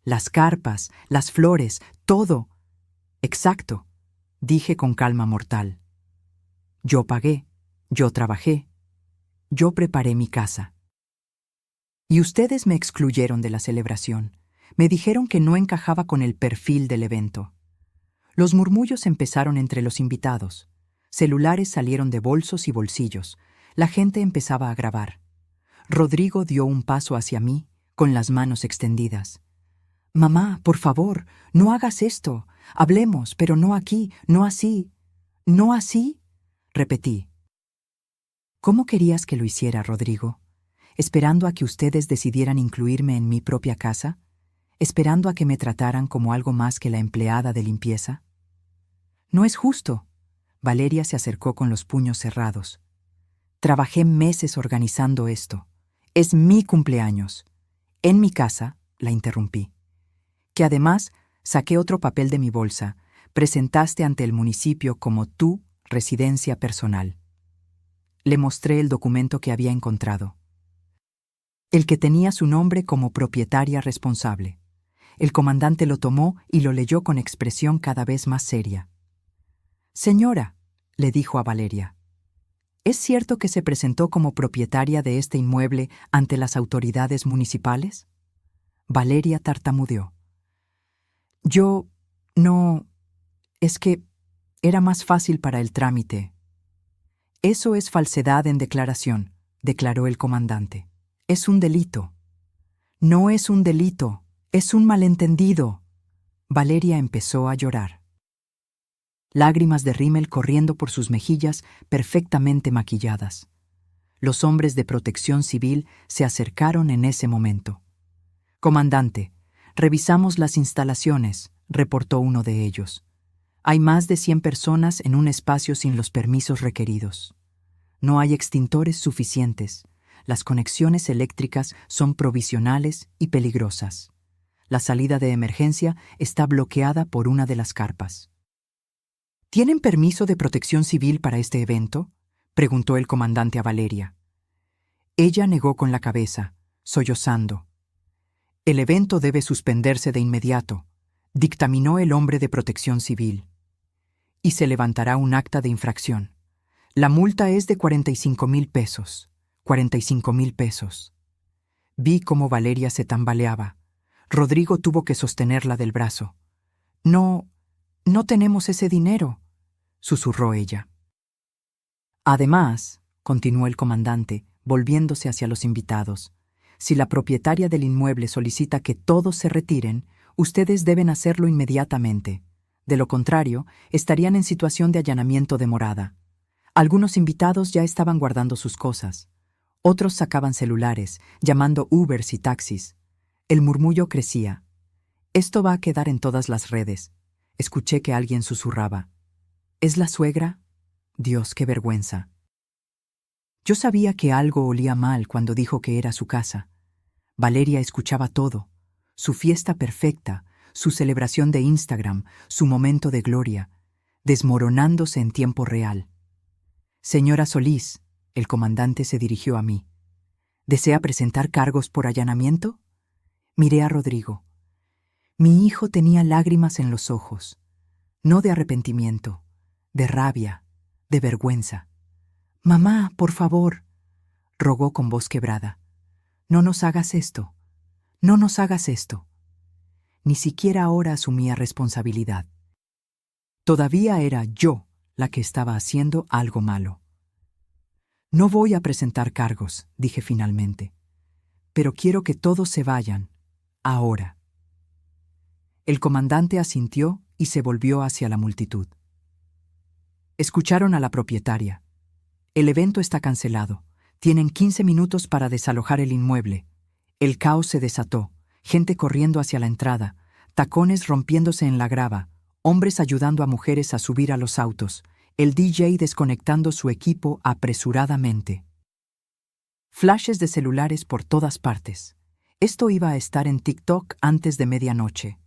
Speaker 1: «Las carpas, las flores, todo». «Exacto», dije con calma mortal. «Yo pagué, yo trabajé, yo preparé mi casa. Y ustedes me excluyeron de la celebración. Me dijeron que no encajaba con el perfil del evento». Los murmullos empezaron entre los invitados. Celulares salieron de bolsos y bolsillos. La gente empezaba a grabar. Rodrigo dio un paso hacia mí, con las manos extendidas. «Mamá, por favor, no hagas esto. Hablemos, pero no aquí, no así». «¿No así?», repetí. «¿Cómo querías que lo hiciera, Rodrigo? ¿Esperando a que ustedes decidieran incluirme en mi propia casa? ¿Esperando a que me trataran como algo más que la empleada de limpieza? No es justo». Valeria se acercó con los puños cerrados. «Trabajé meses organizando esto. Es mi cumpleaños. En mi casa», la interrumpí. «Que además saqué otro papel de mi bolsa. Presentaste ante el municipio como tu residencia personal». Le mostré el documento que había encontrado. El que tenía su nombre como propietaria responsable. El comandante lo tomó y lo leyó con expresión cada vez más seria. «Señora», le dijo a Valeria, «¿es cierto que se presentó como propietaria de este inmueble ante las autoridades municipales?» Valeria tartamudeó. «Yo no... es que era más fácil para el trámite». «Eso es falsedad en declaración», declaró el comandante. «Es un delito». «No es un delito, es un malentendido». Valeria empezó a llorar. Lágrimas de rímel corriendo por sus mejillas perfectamente maquilladas. Los hombres de Protección Civil se acercaron en ese momento. «Comandante, revisamos las instalaciones», reportó uno de ellos. «Hay más de 100 personas en un espacio sin los permisos requeridos. No hay extintores suficientes. Las conexiones eléctricas son provisionales y peligrosas. La salida de emergencia está bloqueada por una de las carpas». «¿Tienen permiso de Protección Civil para este evento?», preguntó el comandante a Valeria. Ella negó con la cabeza, sollozando. «El evento debe suspenderse de inmediato», dictaminó el hombre de Protección Civil. «Y se levantará un acta de infracción. La multa es de 45,000 pesos. 45,000 pesos». Vi cómo Valeria se tambaleaba. Rodrigo tuvo que sostenerla del brazo. «No tenemos ese dinero», susurró ella. «Además», continuó el comandante, volviéndose hacia los invitados, «si la propietaria del inmueble solicita que todos se retiren, ustedes deben hacerlo inmediatamente. De lo contrario, estarían en situación de allanamiento de morada. Algunos invitados ya estaban guardando sus cosas. Otros sacaban celulares, llamando Ubers y taxis. El murmullo crecía. «Esto va a quedar en todas las redes». Escuché que alguien susurraba. «¿Es la suegra? Dios, qué vergüenza». Yo sabía que algo olía mal cuando dijo que era su casa. Valeria escuchaba todo. Su fiesta perfecta, su celebración de Instagram, su momento de gloria, desmoronándose en tiempo real. «Señora Solís», el comandante se dirigió a mí. «¿Desea presentar cargos por allanamiento?» Miré a Rodrigo. Mi hijo tenía lágrimas en los ojos, no de arrepentimiento, de rabia, de vergüenza. «Mamá, por favor». rogó con voz quebrada. No nos hagas esto. No nos hagas esto. Ni siquiera ahora asumía responsabilidad. Todavía era yo la que estaba haciendo algo malo. No voy a presentar cargos, dije finalmente. Pero quiero que todos se vayan, ahora. El comandante asintió y se volvió hacia la multitud. Escucharon a la propietaria. El evento está cancelado. Tienen 15 minutos para desalojar el inmueble. El caos se desató, gente corriendo hacia la entrada, tacones rompiéndose en la grava, hombres ayudando a mujeres a subir a los autos, el DJ desconectando su equipo apresuradamente. Flashes de celulares por todas partes. Esto iba a estar en TikTok antes de medianoche.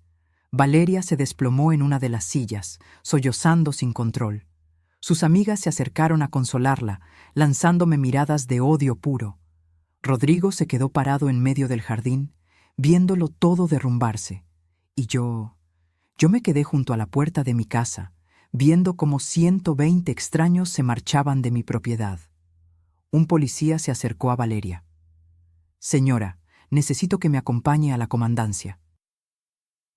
Speaker 1: Valeria se desplomó en una de las sillas, sollozando sin control. Sus amigas se acercaron a consolarla, lanzándome miradas de odio puro. Rodrigo se quedó parado en medio del jardín, viéndolo todo derrumbarse. Y yo me quedé junto a la puerta de mi casa, viendo cómo 120 extraños se marchaban de mi propiedad. Un policía se acercó a Valeria. «Señora, necesito que me acompañe a la comandancia.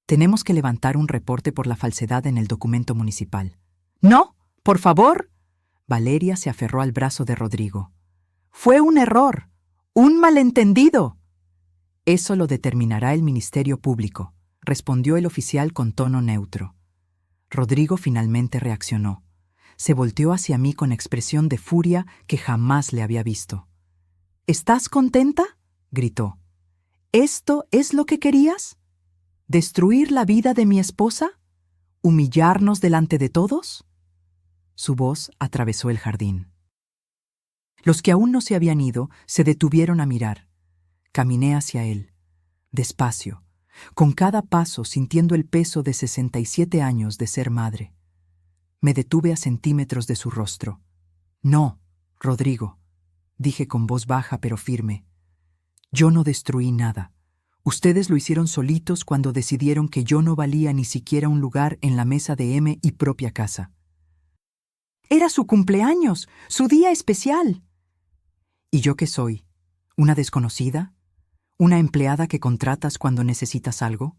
Speaker 1: Tenemos que levantar un reporte por la falsedad en el documento municipal». «¡No! ¡Por favor!». Valeria se aferró al brazo de Rodrigo. «Fue un error, un malentendido». «Eso lo determinará el Ministerio Público», respondió el oficial con tono neutro. Rodrigo finalmente reaccionó. Se volteó hacia mí con expresión de furia que jamás le había visto. «¿Estás contenta?», gritó. «¿Esto es lo que querías? ¿Destruir la vida de mi esposa? ¿Humillarnos delante de todos?». Su voz atravesó el jardín. Los que aún no se habían ido se detuvieron a mirar. Caminé hacia él, despacio, con cada paso sintiendo el peso de 67 años de ser madre. Me detuve a centímetros de su rostro. «No, Rodrigo», dije con voz baja pero firme. «Yo no destruí nada. Ustedes lo hicieron solitos cuando decidieron que yo no valía ni siquiera un lugar en la mesa de mi propia casa». «Era su cumpleaños, su día especial». «¿Y yo qué soy? ¿Una desconocida? ¿Una empleada que contratas cuando necesitas algo?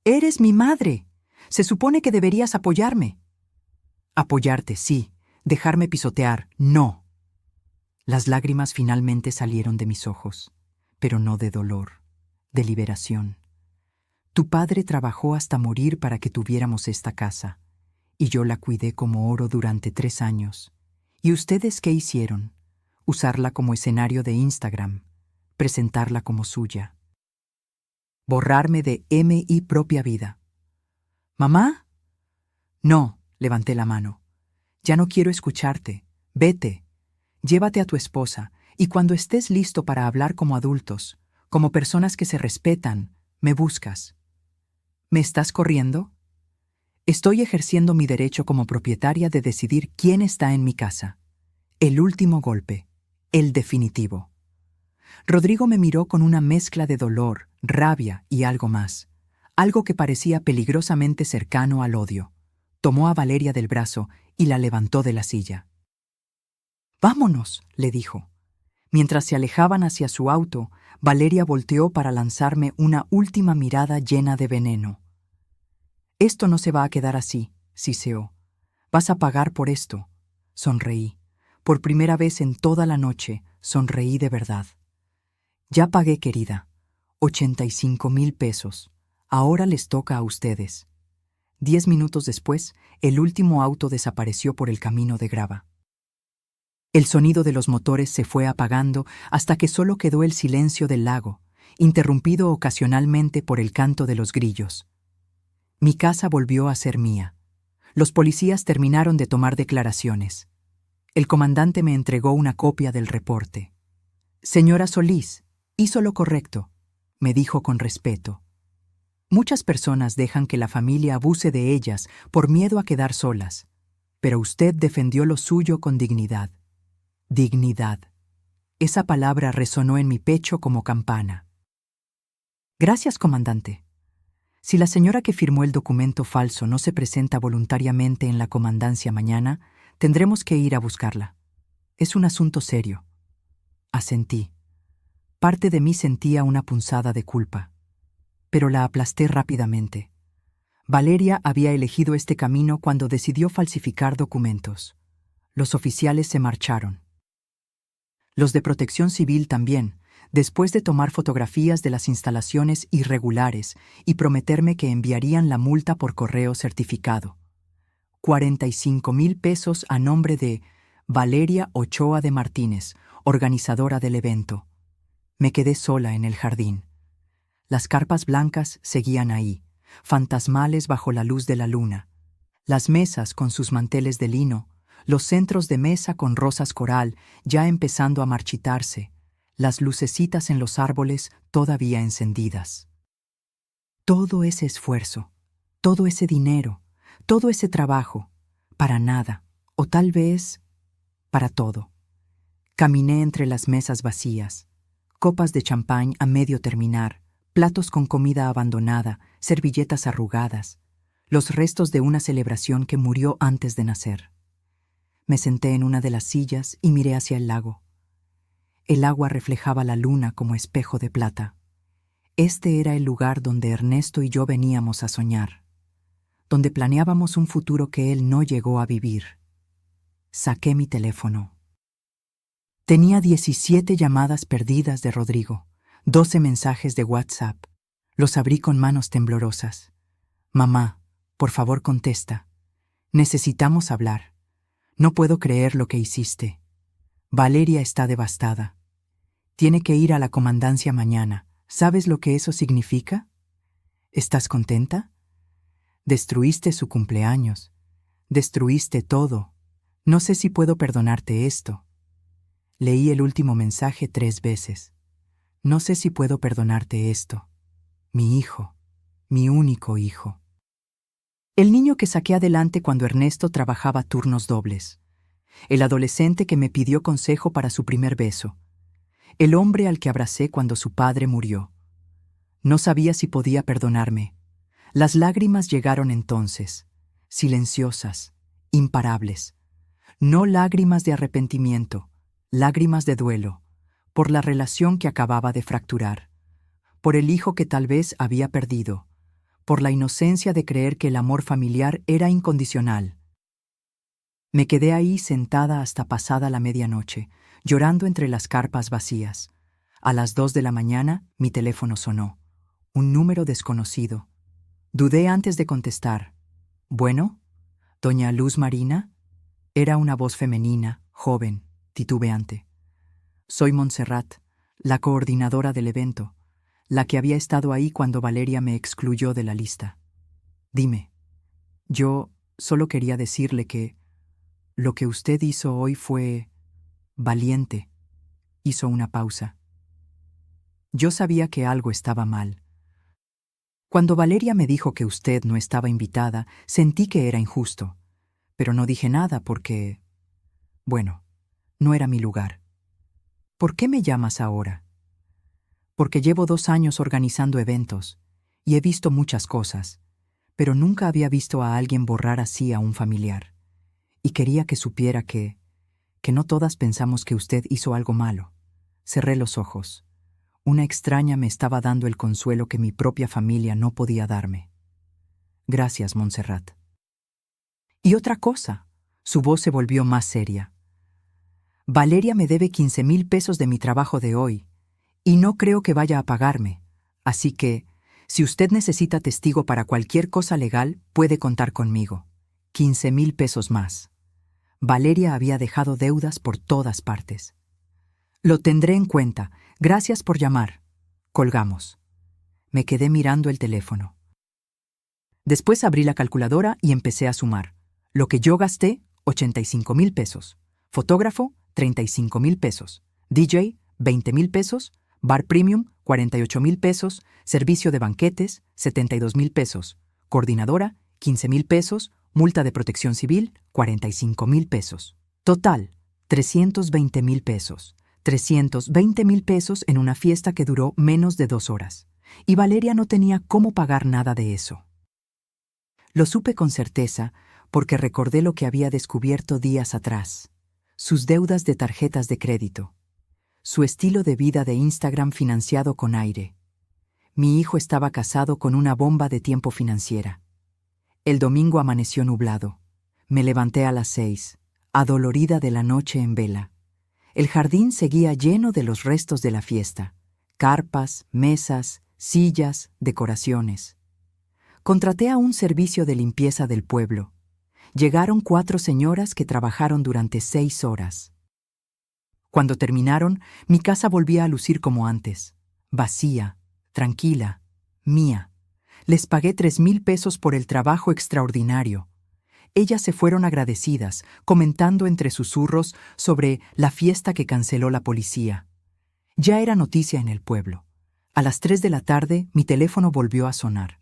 Speaker 1: Eres mi madre. Se supone que deberías apoyarme». «Apoyarte, sí. Dejarme pisotear, no». Las lágrimas finalmente salieron de mis ojos, pero no de dolor, de liberación. «Tu padre trabajó hasta morir para que tuviéramos esta casa, y yo la cuidé como oro durante 3 años. ¿Y ustedes qué hicieron? Usarla como escenario de Instagram, presentarla como suya. Borrarme de mi propia vida». «¿Mamá?». «No», levanté la mano. «Ya no quiero escucharte. Vete. Llévate a tu esposa, y cuando estés listo para hablar como adultos, como personas que se respetan, me buscas». «¿Me estás corriendo?». «Estoy ejerciendo mi derecho como propietaria de decidir quién está en mi casa. El último golpe, el definitivo». Rodrigo me miró con una mezcla de dolor, rabia y algo más, algo que parecía peligrosamente cercano al odio. Tomó a Valeria del brazo y la levantó de la silla. «Vámonos», le dijo. Mientras se alejaban hacia su auto, Valeria volteó para lanzarme una última mirada llena de veneno. «Esto no se va a quedar así», siseó. «Vas a pagar por esto». Sonreí. Por primera vez en toda la noche, sonreí de verdad. «Ya pagué, querida. 85,000 pesos. Ahora les toca a ustedes». 10 minutos después, el último auto desapareció por el camino de grava. El sonido de los motores se fue apagando hasta que solo quedó el silencio del lago, interrumpido ocasionalmente por el canto de los grillos. Mi casa volvió a ser mía. Los policías terminaron de tomar declaraciones. El comandante me entregó una copia del reporte. «Señora Solís, hizo lo correcto», me dijo con respeto. «Muchas personas dejan que la familia abuse de ellas por miedo a quedar solas, pero usted defendió lo suyo con dignidad». Dignidad. Esa palabra resonó en mi pecho como campana. «Gracias, comandante. Si la señora que firmó el documento falso no se presenta voluntariamente en la comandancia mañana, tendremos que ir a buscarla. Es un asunto serio». asentí. Parte de mí sentía una punzada de culpa, pero la aplasté rápidamente. Valeria había elegido este camino cuando decidió falsificar documentos. Los oficiales se marcharon. Los de Protección Civil también, después de tomar fotografías de las instalaciones irregulares y prometerme que enviarían la multa por correo certificado. 45,000 pesos a nombre de Valeria Ochoa de Martínez, organizadora del evento. Me quedé sola en el jardín. Las carpas blancas seguían ahí, fantasmales bajo la luz de la luna. Las mesas con sus manteles de lino, los centros de mesa con rosas coral ya empezando a marchitarse, las lucecitas en los árboles todavía encendidas. Todo ese esfuerzo, todo ese dinero, todo ese trabajo, para nada, o tal vez para todo. Caminé entre las mesas vacías, copas de champán a medio terminar, platos con comida abandonada, servilletas arrugadas, los restos de una celebración que murió antes de nacer. Me senté en una de las sillas y miré hacia el lago. El agua reflejaba la luna como espejo de plata. Este era el lugar donde Ernesto y yo veníamos a soñar, donde planeábamos un futuro que él no llegó a vivir. Saqué mi teléfono. Tenía 17 llamadas perdidas de Rodrigo, 12 mensajes de WhatsApp. Los abrí con manos temblorosas. Mamá, por favor contesta. Necesitamos hablar. No puedo creer lo que hiciste. Valeria está devastada. Tiene que ir a la comandancia mañana. ¿Sabes lo que eso significa? ¿Estás contenta? Destruiste su cumpleaños. Destruiste todo. No sé si puedo perdonarte esto. Leí el último mensaje 3 veces. No sé si puedo perdonarte esto. Mi hijo, mi único hijo. El niño que saqué adelante cuando Ernesto trabajaba turnos dobles. El adolescente que me pidió consejo para su primer beso. El hombre al que abracé cuando su padre murió. No sabía si podía perdonarme. Las lágrimas llegaron entonces, silenciosas, imparables. No lágrimas de arrepentimiento, lágrimas de duelo, por la relación que acababa de fracturar, por el hijo que tal vez había perdido, por la inocencia de creer que el amor familiar era incondicional. Me quedé ahí sentada hasta pasada la medianoche, llorando entre las carpas vacías. A las 2 de la mañana mi teléfono sonó. Un número desconocido. Dudé antes de contestar. ¿Bueno? ¿Doña Luz Marina? Era una voz femenina, joven, titubeante. Soy Montserrat, la coordinadora del evento, la que había estado ahí cuando Valeria me excluyó de la lista. Dime, yo solo quería decirle que lo que usted hizo hoy fue valiente. Hizo una pausa. Yo sabía que algo estaba mal. Cuando Valeria me dijo que usted no estaba invitada, sentí que era injusto, pero no dije nada porque, bueno, no era mi lugar. ¿Por qué me llamas ahora? Porque llevo 2 años organizando eventos y he visto muchas cosas, pero nunca había visto a alguien borrar así a un familiar. Y quería que supiera que no todas pensamos que usted hizo algo malo. Cerré los ojos. Una extraña me estaba dando el consuelo que mi propia familia no podía darme. Gracias, Montserrat. Y otra cosa, su voz se volvió más seria. Valeria me debe 15,000 pesos de mi trabajo de hoy, y no creo que vaya a pagarme. Así que, si usted necesita testigo para cualquier cosa legal, puede contar conmigo. 15,000 pesos más. Valeria había dejado deudas por todas partes. Lo tendré en cuenta. Gracias por llamar. Colgamos. Me quedé mirando el teléfono. Después abrí la calculadora y empecé a sumar. Lo que yo gasté, 85,000 pesos. Fotógrafo, 35,000 pesos. DJ, 20,000 pesos. Bar Premium, 48,000 pesos. Servicio de banquetes, 72,000 pesos. Coordinadora, 15,000 pesos. Multa de protección civil, 45,000 pesos. Total, 320,000 pesos. 320,000 pesos en una fiesta que duró menos de 2 horas. Y Valeria no tenía cómo pagar nada de eso. Lo supe con certeza porque recordé lo que había descubierto días atrás. Sus deudas de tarjetas de crédito. su estilo de vida de Instagram financiado con aire. Mi hijo estaba casado con una bomba de tiempo financiera. El domingo amaneció nublado. Me levanté a las 6, adolorida de la noche en vela. El jardín seguía lleno de los restos de la fiesta: carpas, mesas, sillas, decoraciones. Contraté a un servicio de limpieza del pueblo. Llegaron 4 señoras que trabajaron durante 6 horas. Cuando terminaron, mi casa volvía a lucir como antes, vacía, tranquila, mía. Les pagué 3,000 pesos por el trabajo extraordinario. Ellas se fueron agradecidas, comentando entre susurros sobre la fiesta que canceló la policía. Ya era noticia en el pueblo. A las 3 de la tarde, mi teléfono volvió a sonar.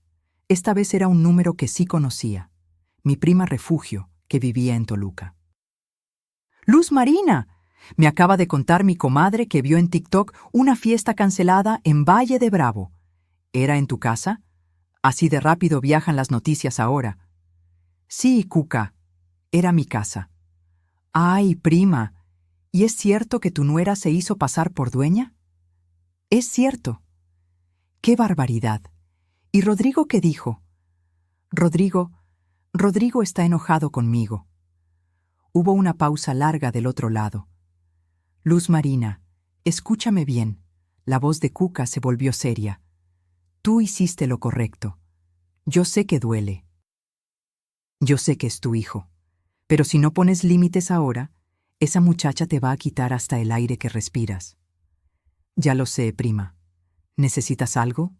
Speaker 1: Esta vez era un número que sí conocía. Mi prima Refugio, que vivía en Toluca. ¡Luz Marina! Me acaba de contar mi comadre que vio en TikTok una fiesta cancelada en Valle de Bravo. ¿Era en tu casa? Así de rápido viajan las noticias ahora. Sí, Cuca, era mi casa. Ay, prima, ¿y es cierto que tu nuera se hizo pasar por dueña? Es cierto. ¡Qué barbaridad! ¿Y Rodrigo qué dijo? Rodrigo está enojado conmigo. Hubo una pausa larga del otro lado. Luz Marina, escúchame bien. La voz de Cuca se volvió seria. Tú hiciste lo correcto. Yo sé que duele. Yo sé que es tu hijo. Pero si no pones límites ahora, esa muchacha te va a quitar hasta el aire que respiras. Ya lo sé, prima. ¿Necesitas algo?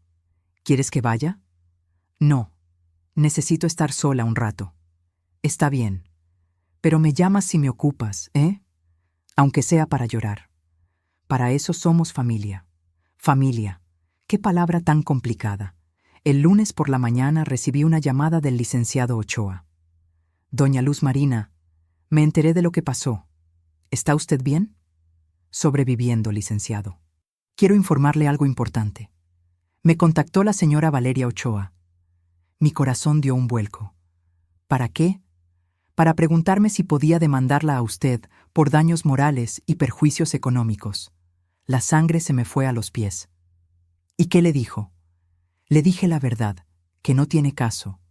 Speaker 1: ¿Quieres que vaya? No. Necesito estar sola un rato. Está bien. Pero me llamas si me ocupas, ¿eh? Aunque sea para llorar. Para eso somos familia. Familia. Qué palabra tan complicada. El lunes por la mañana recibí una llamada del licenciado Ochoa. Doña Luz Marina, me enteré de lo que pasó. ¿Está usted bien? Sobreviviendo, licenciado. Quiero informarle algo importante. Me contactó la señora Valeria Ochoa. Mi corazón dio un vuelco. ¿Para qué? Para preguntarme si podía demandarla a usted por daños morales y perjuicios económicos. La sangre se me fue a los pies. ¿Y qué le dijo? Le dije la verdad, que no tiene caso,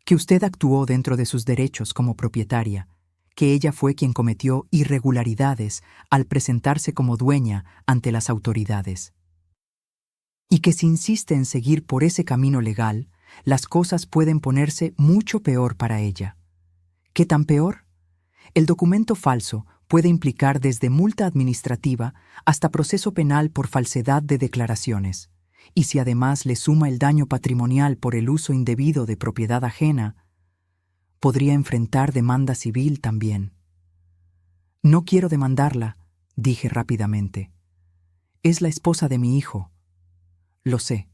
Speaker 1: que usted actuó dentro de sus derechos como propietaria, que ella fue quien cometió irregularidades al presentarse como dueña ante las autoridades. Y que si insiste en seguir por ese camino legal, las cosas pueden ponerse mucho peor para ella. ¿Qué tan peor? El documento falso puede implicar desde multa administrativa hasta proceso penal por falsedad de declaraciones. Y si además le suma el daño patrimonial por el uso indebido de propiedad ajena, podría enfrentar demanda civil también. No quiero demandarla, dije rápidamente. Es la esposa de mi hijo. Lo sé,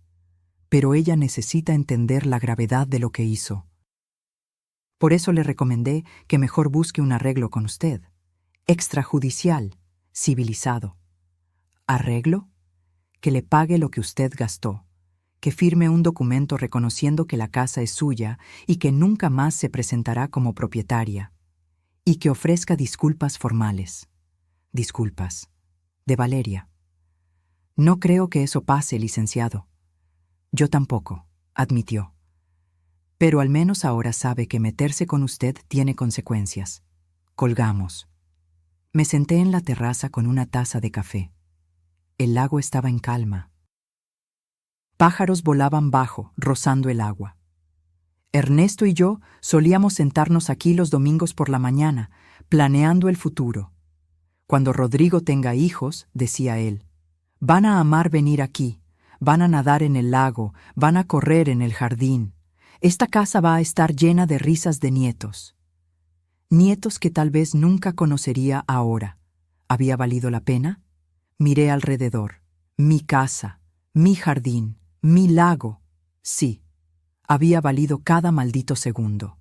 Speaker 1: pero ella necesita entender la gravedad de lo que hizo. Por eso le recomendé que mejor busque un arreglo con usted. Extrajudicial, civilizado. ¿Arreglo? Que le pague lo que usted gastó, que firme un documento reconociendo que la casa es suya y que nunca más se presentará como propietaria, y que ofrezca disculpas formales. Disculpas. De Valeria. No creo que eso pase, licenciado. Yo tampoco, admitió. Pero al menos ahora sabe que meterse con usted tiene consecuencias. Colgamos. Me senté en la terraza con una taza de café. El lago estaba en calma. Pájaros volaban bajo, rozando el agua. Ernesto y yo solíamos sentarnos aquí los domingos por la mañana, planeando el futuro. Cuando Rodrigo tenga hijos, decía él, van a amar venir aquí, van a nadar en el lago, van a correr en el jardín. Esta casa va a estar llena de risas de nietos. Nietos que tal vez nunca conocería ahora. ¿Había valido la pena? Miré alrededor. Mi casa, mi jardín, mi lago. Sí, había valido cada maldito segundo.